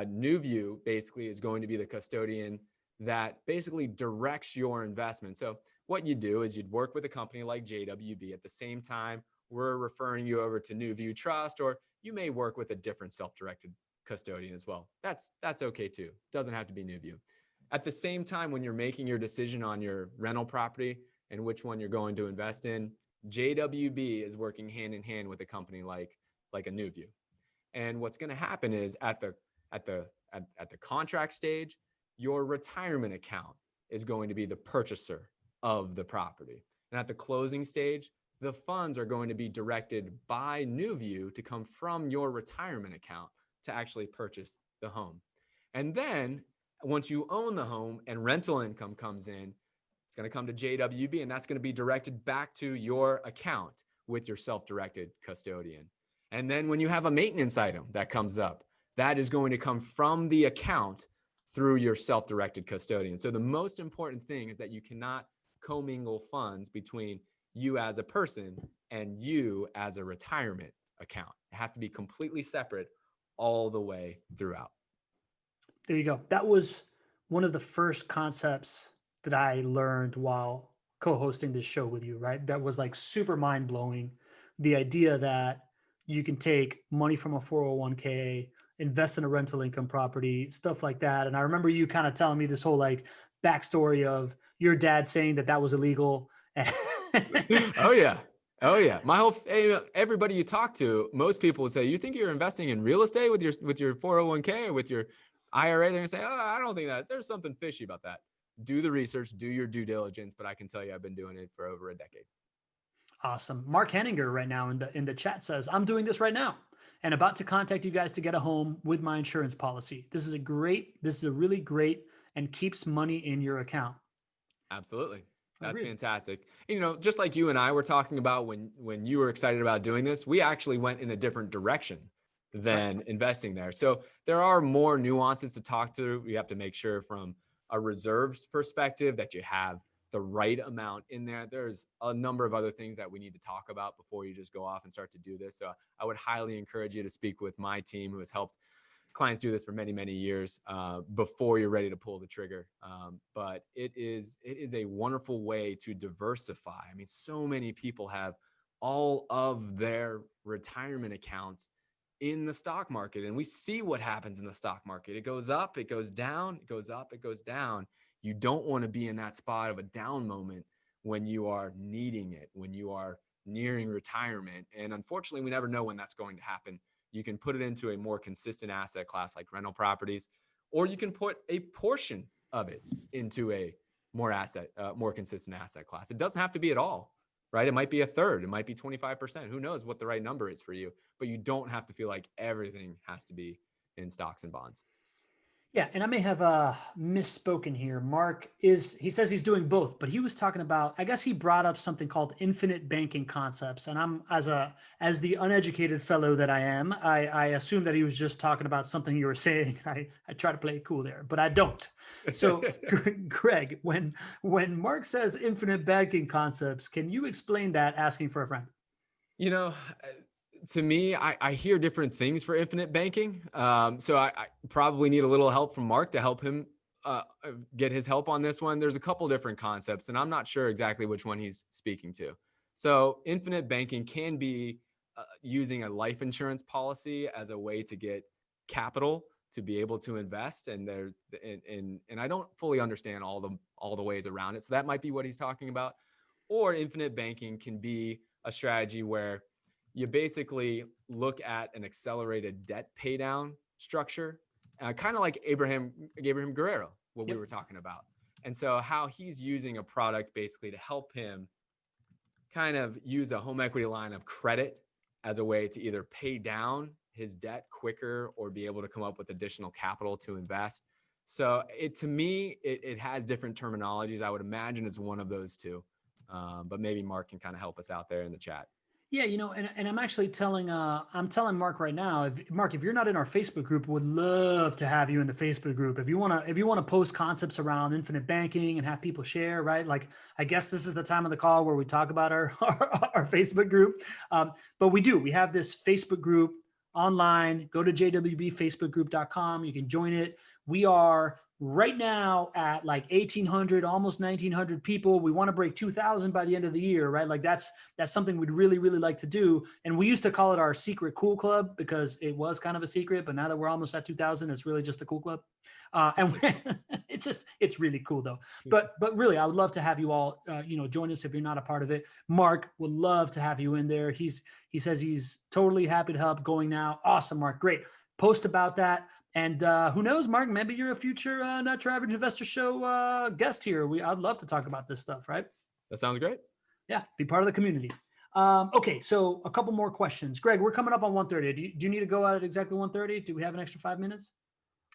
New View basically is going to be the custodian that basically directs your investment. So what you do is you'd work with a company like JWB. At the same time, we're referring you over to New View Trust, or you may work with a different self-directed custodian as well. That's okay too. Doesn't have to be New View. At the same time, when you're making your decision on your rental property and which one you're going to invest in, JWB is working hand in hand with a company like a New View. And what's going to happen is at the contract stage, your retirement account is going to be the purchaser of the property. And at the closing stage, the funds are going to be directed by New View to come from your retirement account to actually purchase the home. And then once you own the home and rental income comes in, it's going to come to JWB, and that's going to be directed back to your account with your self-directed custodian. And then when you have a maintenance item that comes up, that is going to come from the account through your self-directed custodian. So the most important thing is that you cannot commingle funds between you as a person and you as a retirement account. It has to be completely separate all the way throughout. There you go. That was one of the first concepts that I learned while co-hosting this show with you, right? That was like super mind-blowing. The idea that you can take money from a 401k, invest in a rental income property, stuff like that. And I remember you kind of telling me this whole like backstory of your dad saying that that was illegal. Oh yeah. Oh yeah. My whole, everybody you talk to, most people would say, you think you're investing in real estate with your 401k or with your IRA? They're gonna say, oh, I don't think that, there's something fishy about that. Do the research, do your due diligence. But I can tell you, I've been doing it for over a decade. Awesome. Mark Henninger right now in the chat says, I'm doing this right now and about to contact you guys to get a home with my insurance policy. This is a really great and keeps money in your account. Absolutely. That's Agreed. fantastic. Just like you and I were talking about when you were excited about doing this, we actually went in a different direction than investing there. So there are more nuances to talk to. You have to make sure from a reserves perspective that you have the right amount in there. There's a number of other things that we need to talk about before you just go off and start to do this. So I would highly encourage you to speak with my team, who has helped clients do this for many, many years before you're ready to pull the trigger. But it is a wonderful way to diversify. I mean, so many people have all of their retirement accounts in the stock market, and we see what happens in the stock market. It goes up, it goes down, it goes up, it goes down. You don't want to be in that spot of a down moment when you are needing it, when you are nearing retirement. And unfortunately, we never know when that's going to happen. You can put it into a more consistent asset class like rental properties, or you can put a portion of it into a more consistent asset class. It doesn't have to be at all, right? It might be a third, it might be 25%. Who knows what the right number is for you, but you don't have to feel like everything has to be in stocks and bonds. Yeah, and I may have misspoken here. He says he's doing both, but he was talking about, I guess he brought up something called infinite banking concepts. And I'm as the uneducated fellow that I am, I assume that he was just talking about something you were saying. I try to play it cool there, but I don't. So Gregg, when Mark says infinite banking concepts, can you explain that asking for a friend? To me, I hear different things for infinite banking. So I probably need a little help from Mark to help him get his help on this one. There's a couple different concepts, and I'm not sure exactly which one he's speaking to. So infinite banking can be using a life insurance policy as a way to get capital to be able to invest. And I don't fully understand all the ways around it. So that might be what he's talking about. Or infinite banking can be a strategy where you basically look at an accelerated debt pay down structure, kind of like Abraham Guerrero, what we were talking about. And so how he's using a product basically to help him kind of use a home equity line of credit as a way to either pay down his debt quicker or be able to come up with additional capital to invest. So to me, it has different terminologies. I would imagine it's one of those two. But maybe Mark can kind of help us out there in the chat. Yeah, and I'm actually telling Mark right now, if you're not in our Facebook group, would love to have you in the Facebook group. If you want to post concepts around infinite banking and have people share, right? Like, I guess this is the time of the call where we talk about our Facebook group. But we have this Facebook group online. Go to jwbfacebookgroup.com. You can join it. We are right now at like 1,800, almost 1,900 people. We want to break 2,000 by the end of the year, right? Like that's something we'd really, really like to do. And we used to call it our secret cool club because it was kind of a secret, but now that we're almost at 2,000, it's really just a cool club. And it's really cool though. But really, I would love to have you all, join us if you're not a part of it. Mark would love to have you in there. He says he's totally happy to help going now. Awesome, Mark. Great. Post about that. And who knows, Mark, maybe you're a future Not Your Average Investor Show guest here. I'd love to talk about this stuff, right? That sounds great. Yeah, be part of the community. Okay, so a couple more questions. Gregg, we're coming up on 1:30. Do you need to go out at exactly 1:30? Do we have an extra 5 minutes?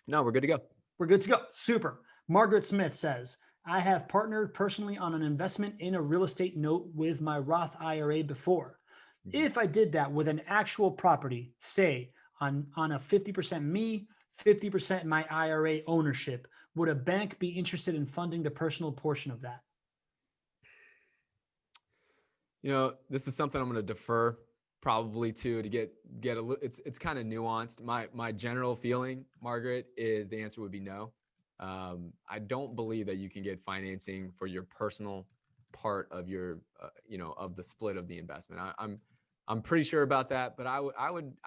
No, we're good to go. We're good to go. Super. Margaret Smith says, I have partnered personally on an investment in a real estate note with my Roth IRA before. Mm-hmm. If I did that with an actual property, say on a 50% me, 50% my IRA ownership, would a bank be interested in funding the personal portion of that? This is something I'm going to defer probably too, to get a little, it's kind of nuanced. My general feeling, Margaret, is the answer would be no. I don't believe that you can get financing for your personal part of your, of the split of the investment. I'm pretty sure about that, but I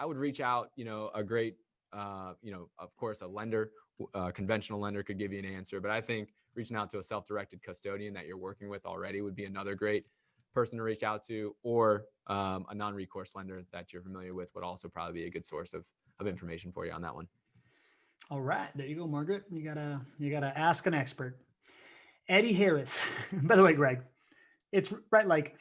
would reach out, a great, of course, a lender, conventional lender could give you an answer, but I think reaching out to a self-directed custodian that you're working with already would be another great person to reach out to, or a non-recourse lender that you're familiar with would also probably be a good source of information for you on that one. All right, there you go, Margaret. You gotta ask an expert. Eddie Harris. By the way, Gregg, it's right. Like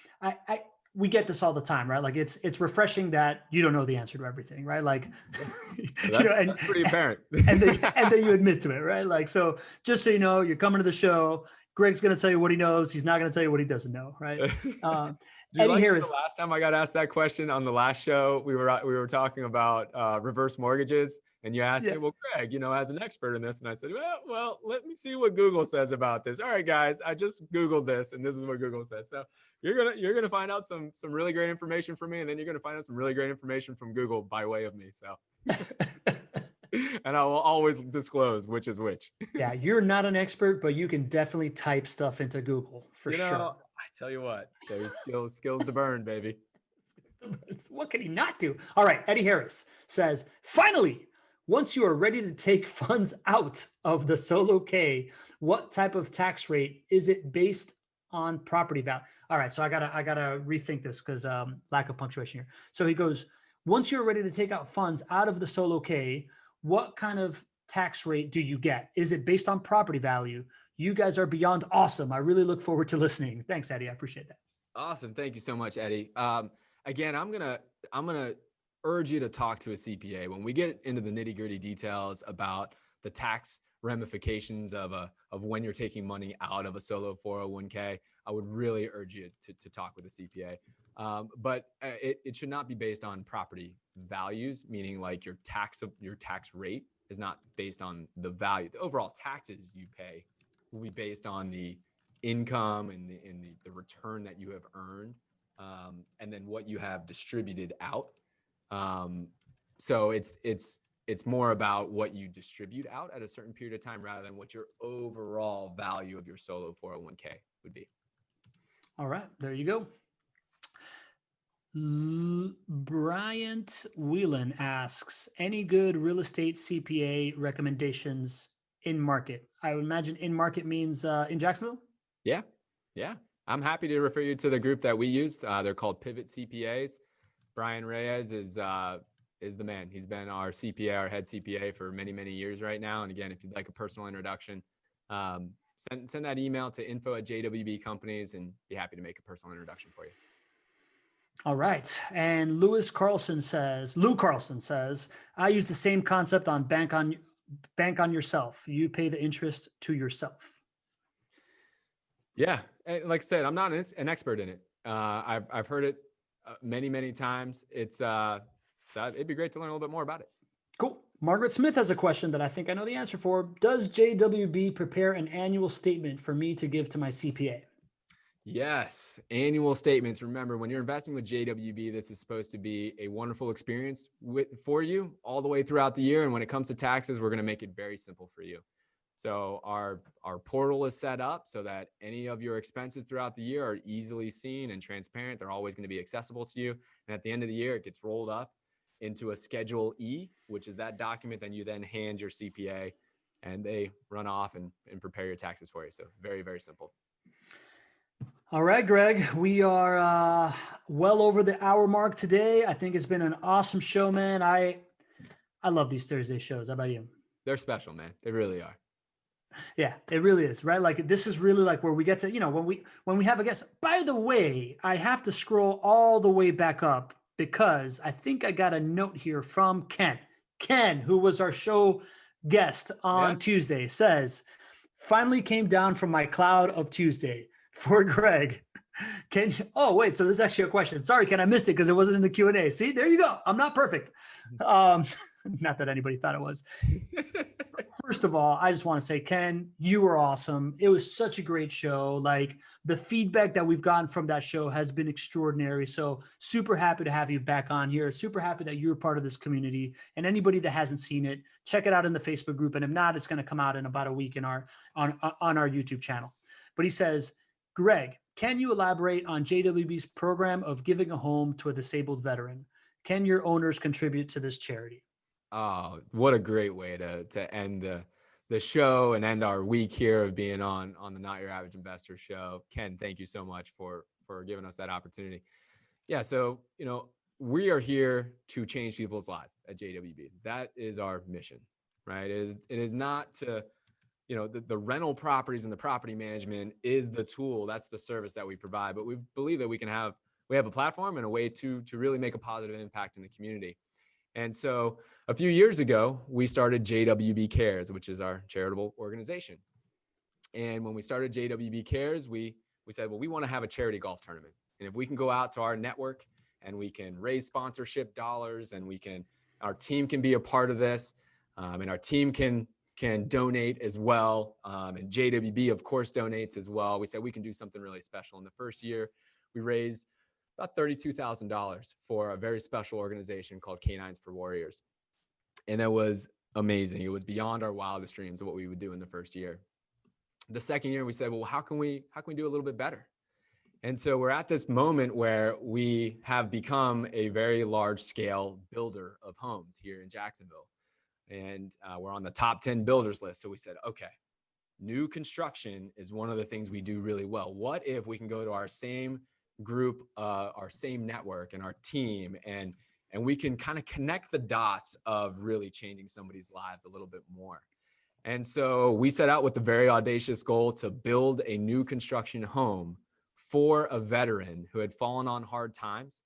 we get this all the time, right? Like it's refreshing that you don't know the answer to everything, right? Like, that's pretty apparent. and then you admit to it, right? Like, so just so you know, you're coming to the show. Gregg's going to tell you what he knows. He's not going to tell you what he doesn't know, right? Eddie Harris. The last time I got asked that question on the last show, we were talking about reverse mortgages, and you asked me, well, Gregg, as an expert in this, and I said, well, let me see what Google says about this. All right, guys, I just Googled this, and this is what Google says. So you're gonna find out some really great information from me, and then you're gonna find out some really great information from Google by way of me. So. And I will always disclose which is which. Yeah, you're not an expert, but you can definitely type stuff into Google for sure. I tell you what, there's skills to burn, baby. What can he not do? All right, Eddie Harris says, finally, once you are ready to take funds out of the solo K, what type of tax rate is it based on property value? All right, so I gotta rethink this because lack of punctuation here. So he goes, once you're ready to take out funds out of the solo K, what kind of tax rate do you get? Is it based on property value? You guys are beyond awesome. I really look forward to listening. Thanks, Eddie. I appreciate that. Awesome. Thank you so much, Eddie. Again, I'm gonna urge you to talk to a CPA when we get into the nitty-gritty details about the tax ramifications of when you're taking money out of a solo 401k. I would really urge you to talk with a CPA. But it should not be based on property values, meaning like your tax rate is not based on the value. The overall taxes you pay will be based on the income and the return that you have earned, and then what you have distributed out. So it's more about what you distribute out at a certain period of time rather than what your overall value of your solo 401k would be. All right, there you go. Bryant Whelan asks, any good real estate CPA recommendations in market? I would imagine in market means in Jacksonville? Yeah. I'm happy to refer you to the group that we use. They're called Pivot CPAs. Brian Reyes is the man. He's been our CPA, our head CPA for many, many years right now. And again, if you'd like a personal introduction, send that email to info@JWB companies and be happy to make a personal introduction for you. All right. And Lou Carlson says, I use the same concept on bank on yourself. You pay the interest to yourself. Yeah. Like I said, I'm not an expert in it. I've heard it many, many times. It'd be great to learn a little bit more about it. Cool. Margaret Smith has a question that I think I know the answer for. Does JWB prepare an annual statement for me to give to my CPA? Yes, annual statements. Remember, when you're investing with JWB, this is supposed to be a wonderful experience for you all the way throughout the year. And when it comes to taxes, we're going to make it very simple for you. So our portal is set up so that any of your expenses throughout the year are easily seen and transparent. They're always going to be accessible to you. And at the end of the year, it gets rolled up into a Schedule E, which is that document that you then hand your CPA, and they run off and prepare your taxes for you. So very, very simple. All right, Gregg, we are well over the hour mark today. I think it's been an awesome show, man. I love these Thursday shows. How about you? They're special, man. They really are. Yeah, it really is, right? Like this is really like where we get to, when we have a guest. By the way, I have to scroll all the way back up because I think I got a note here from Ken. Ken, who was our show guest on Tuesday, says, finally came down from my cloud of Tuesday. For Gregg, can you, so this is actually a question. Sorry, Ken, I missed it because it wasn't in the Q&A. See, there you go. I'm not perfect. Not that anybody thought it was. First of all, I just want to say, Ken, you were awesome. It was such a great show. Like the feedback that we've gotten from that show has been extraordinary. So super happy to have you back on here. Super happy that you're part of this community. And anybody that hasn't seen it, check it out in the Facebook group. And if not, it's going to come out in about a week in our on our YouTube channel. But he says, Greg, can you elaborate on JWB's program of giving a home to a disabled veteran? Can your owners contribute to this charity? Oh, what a great way to end the show and end our week here of being on the Not Your Average Investor show. Ken, thank you so much for giving us that opportunity. Yeah, so we are here to change people's lives at JWB. That is our mission, right? It is not to the rental properties and the property management is the tool. That's the service that we provide. But we believe that we have a platform and a way to really make a positive impact in the community. And so a few years ago, we started JWB Cares, which is our charitable organization. And when we started JWB Cares, we said, well, we want to have a charity golf tournament. And if we can go out to our network and we can raise sponsorship dollars and our team can be a part of this, and our team can donate as well. And JWB, of course, donates as well. We said we can do something really special. In the first year, we raised about $32,000 for a very special organization called Canines for Warriors. And it was amazing. It was beyond our wildest dreams of what we would do in the first year. The second year, we said, well, how can we do a little bit better? And so we're at this moment where we have become a very large scale builder of homes here in Jacksonville. And we're on the top 10 builders list. So we said, okay, new construction is one of the things we do really well. What if we can go to our same group, our same network and our team, and we can kind of connect the dots of really changing somebody's lives a little bit more. And so we set out with the very audacious goal to build a new construction home for a veteran who had fallen on hard times,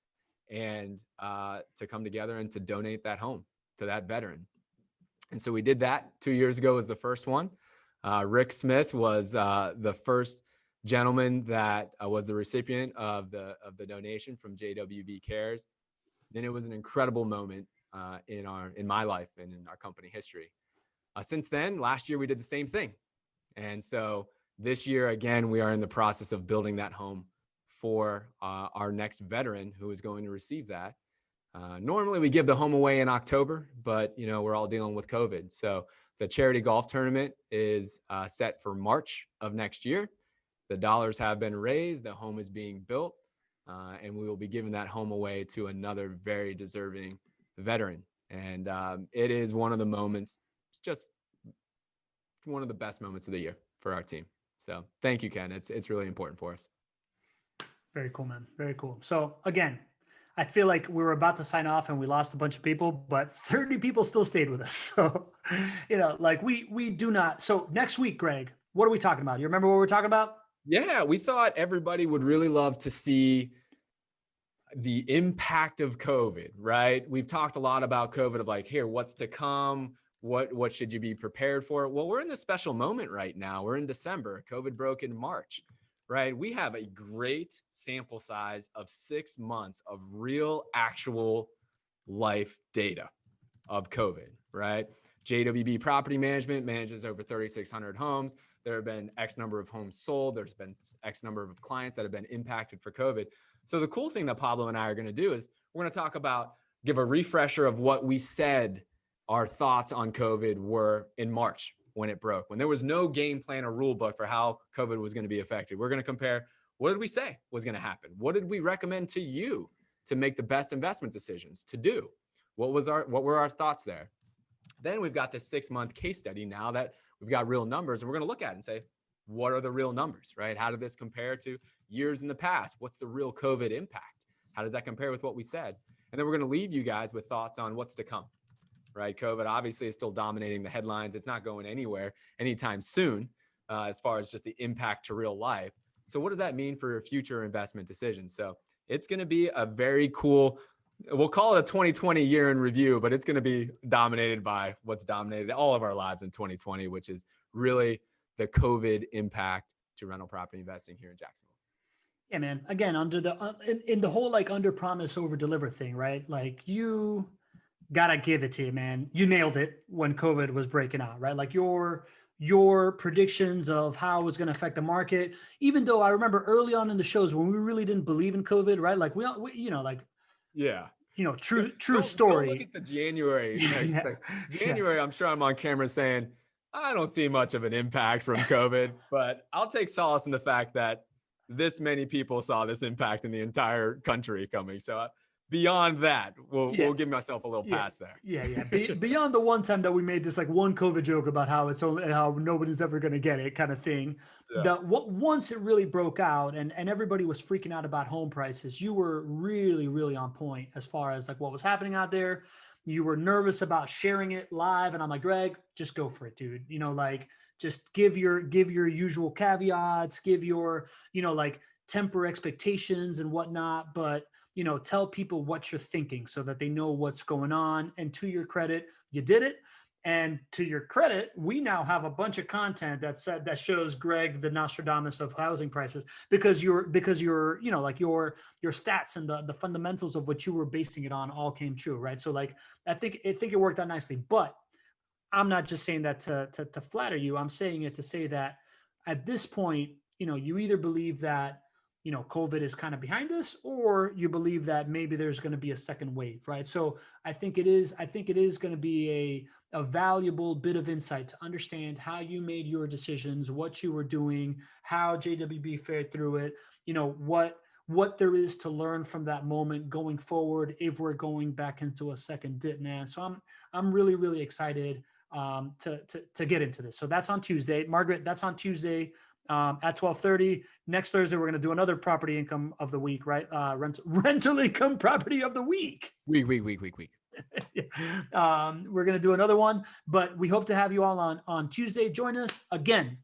and to come together and to donate that home to that veteran. And so we did that 2 years ago was the first one. Rick Smith was the first gentleman that was the recipient of the donation from JWB Cares. Then it was an incredible moment in my life and in our company history. Since then, last year we did the same thing. And so this year, again, we are in the process of building that home for our next veteran who is going to receive that. Normally we give the home away in October, but we're all dealing with COVID. So the charity golf tournament is set for March of next year. The dollars have been raised, the home is being built, and we will be giving that home away to another very deserving veteran. And it is one of the moments, it's just one of the best moments of the year for our team. So thank you, Ken. It's really important for us. Very cool, man. Very cool. So again, I feel like we were about to sign off and we lost a bunch of people, but 30 people still stayed with us. So, like we do not. So next week, Greg, what are we talking about? You remember what we're talking about? Yeah, we thought everybody would really love to see the impact of COVID, right? We've talked a lot about COVID of like, here, what's to come? What should you be prepared for? Well, we're in this special moment right now. We're in December. COVID broke in March, right? We have a great sample size of 6 months of real, actual life data of COVID, right? JWB Property Management manages over 3,600 homes. There have been X number of homes sold. There's been X number of clients that have been impacted for COVID. So the cool thing that Pablo and I are going to do is we're going to talk about, give a refresher of what we said our thoughts on COVID were in March when it broke, when there was no game plan or rule book for how COVID was going to be affected. We're going to compare, what did we say was going to happen? What did we recommend to you to make the best investment decisions to do? What were our thoughts there? Then we've got this 6-month case study now that we've got real numbers, and we're going to look at it and say, what are the real numbers, right? How did this compare to years in the past? What's the real COVID impact? How does that compare with what we said? And then we're going to leave you guys with thoughts on what's to come, right? COVID obviously is still dominating the headlines. It's not going anywhere anytime soon as far as just the impact to real life. So what does that mean for your future investment decisions? So it's going to be a very cool, we'll call it a 2020 year in review, but it's going to be dominated by what's dominated all of our lives in 2020, which is really the COVID impact to rental property investing here in Jacksonville. Yeah, man. Again, under the in the whole like under promise over deliver thing, right? Like you Gotta give it to you, man. You nailed it when COVID was breaking out, right? Like your predictions of how it was going to affect the market. Even though I remember early on in the shows when we really didn't believe in COVID, right? Like we you know, like Yeah. true Don't look story. at the January. Yeah, yeah, January, I'm sure I'm on camera saying I don't see much of an impact from COVID, but I'll take solace in the fact that this many people saw this impact in the entire country coming. So beyond that, yeah. we'll give myself a little Yeah, pass there. yeah. Beyond the one time that we made this like one COVID joke about how it's only how nobody's ever going to get it kind of thing. Yeah. Once it really broke out and everybody was freaking out about home prices, you were really on point as far as like what was happening out there. You were nervous about sharing it live, and I'm like, Greg, just go for it, dude. Like just give your usual caveats, give your like temper expectations and whatnot, but tell people what you're thinking so that they know what's going on. And to your credit, you did it. And to your credit, we now have a bunch of content that shows Greg the Nostradamus of housing prices because your like your stats and the fundamentals of what you were basing it on all came true, right? So like I think it worked out nicely. But I'm not just saying that to flatter you. I'm saying it to say that at this point, you either believe that COVID is kind of behind us, or you believe that maybe there's going to be a second wave, right? So I think it is going to be a valuable bit of insight to understand how you made your decisions, what you were doing, how JWB fared through it, what there is to learn from that moment going forward if we're going back into a second dip, man. So I'm really excited to get into this. So that's on Tuesday, Margaret. That's on Tuesday. At 12:30 next Thursday, we're going to do another property income of the week, right? Rental income property of the week. Week. We're going to do another one, but we hope to have you all on Tuesday. Join us again.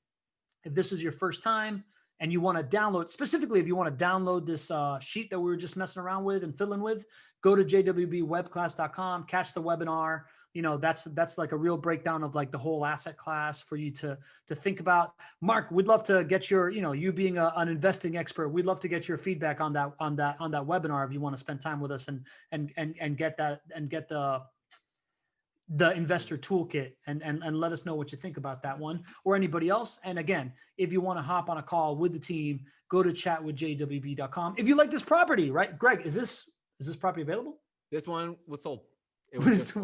If this is your first time and you want to download, specifically if you want to download this sheet that we were just messing around with and fiddling with, go to jwbwebclass.com, catch the webinar. That's like a real breakdown of like the whole asset class for you to think about. Mark, we'd love to get your, you being an investing expert, we'd love to get your feedback on that webinar if you want to spend time with us and get the investor toolkit and let us know what you think about that one or anybody else. And again, if you want to hop on a call with the team, go to chatwithjwb.com. If you like this property, right? Greg, is this property available? This one was sold. This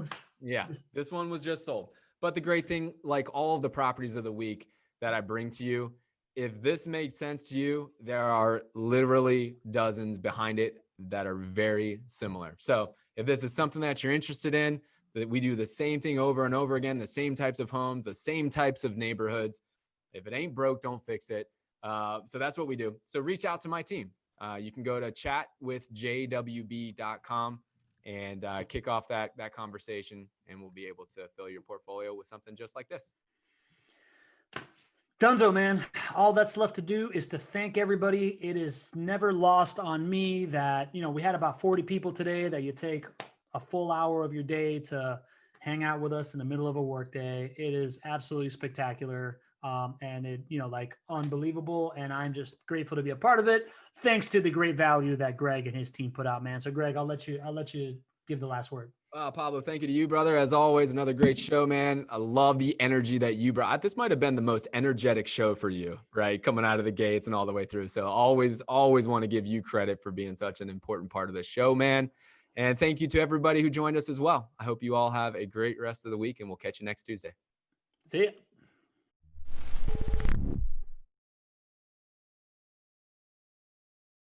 one was just sold. But the great thing, like all of the properties of the week that I bring to you, if this makes sense to you, there are literally dozens behind it that are very similar. So if this is something that you're interested in, that we do the same thing over and over again, the same types of homes, the same types of neighborhoods. If it ain't broke, don't fix it. So that's what we do. So reach out to my team. You can go to chatwithjwb.com and kick off that conversation, and we'll be able to fill your portfolio with something just like this. Dunzo, man. All that's left to do is to thank everybody. It is never lost on me that, we had about 40 people today, that you take a full hour of your day to hang out with us in the middle of a work day. It is absolutely spectacular. And it, like unbelievable. And I'm just grateful to be a part of it. Thanks to the great value that Greg and his team put out, man. So Greg, I'll let you give the last word. Pablo, thank you to you, brother. As always, another great show, man. I love the energy that you brought. This might've been the most energetic show for you, right? Coming out of the gates and all the way through. So always want to give you credit for being such an important part of the show, man. And thank you to everybody who joined us as well. I hope you all have a great rest of the week, and we'll catch you next Tuesday. See ya.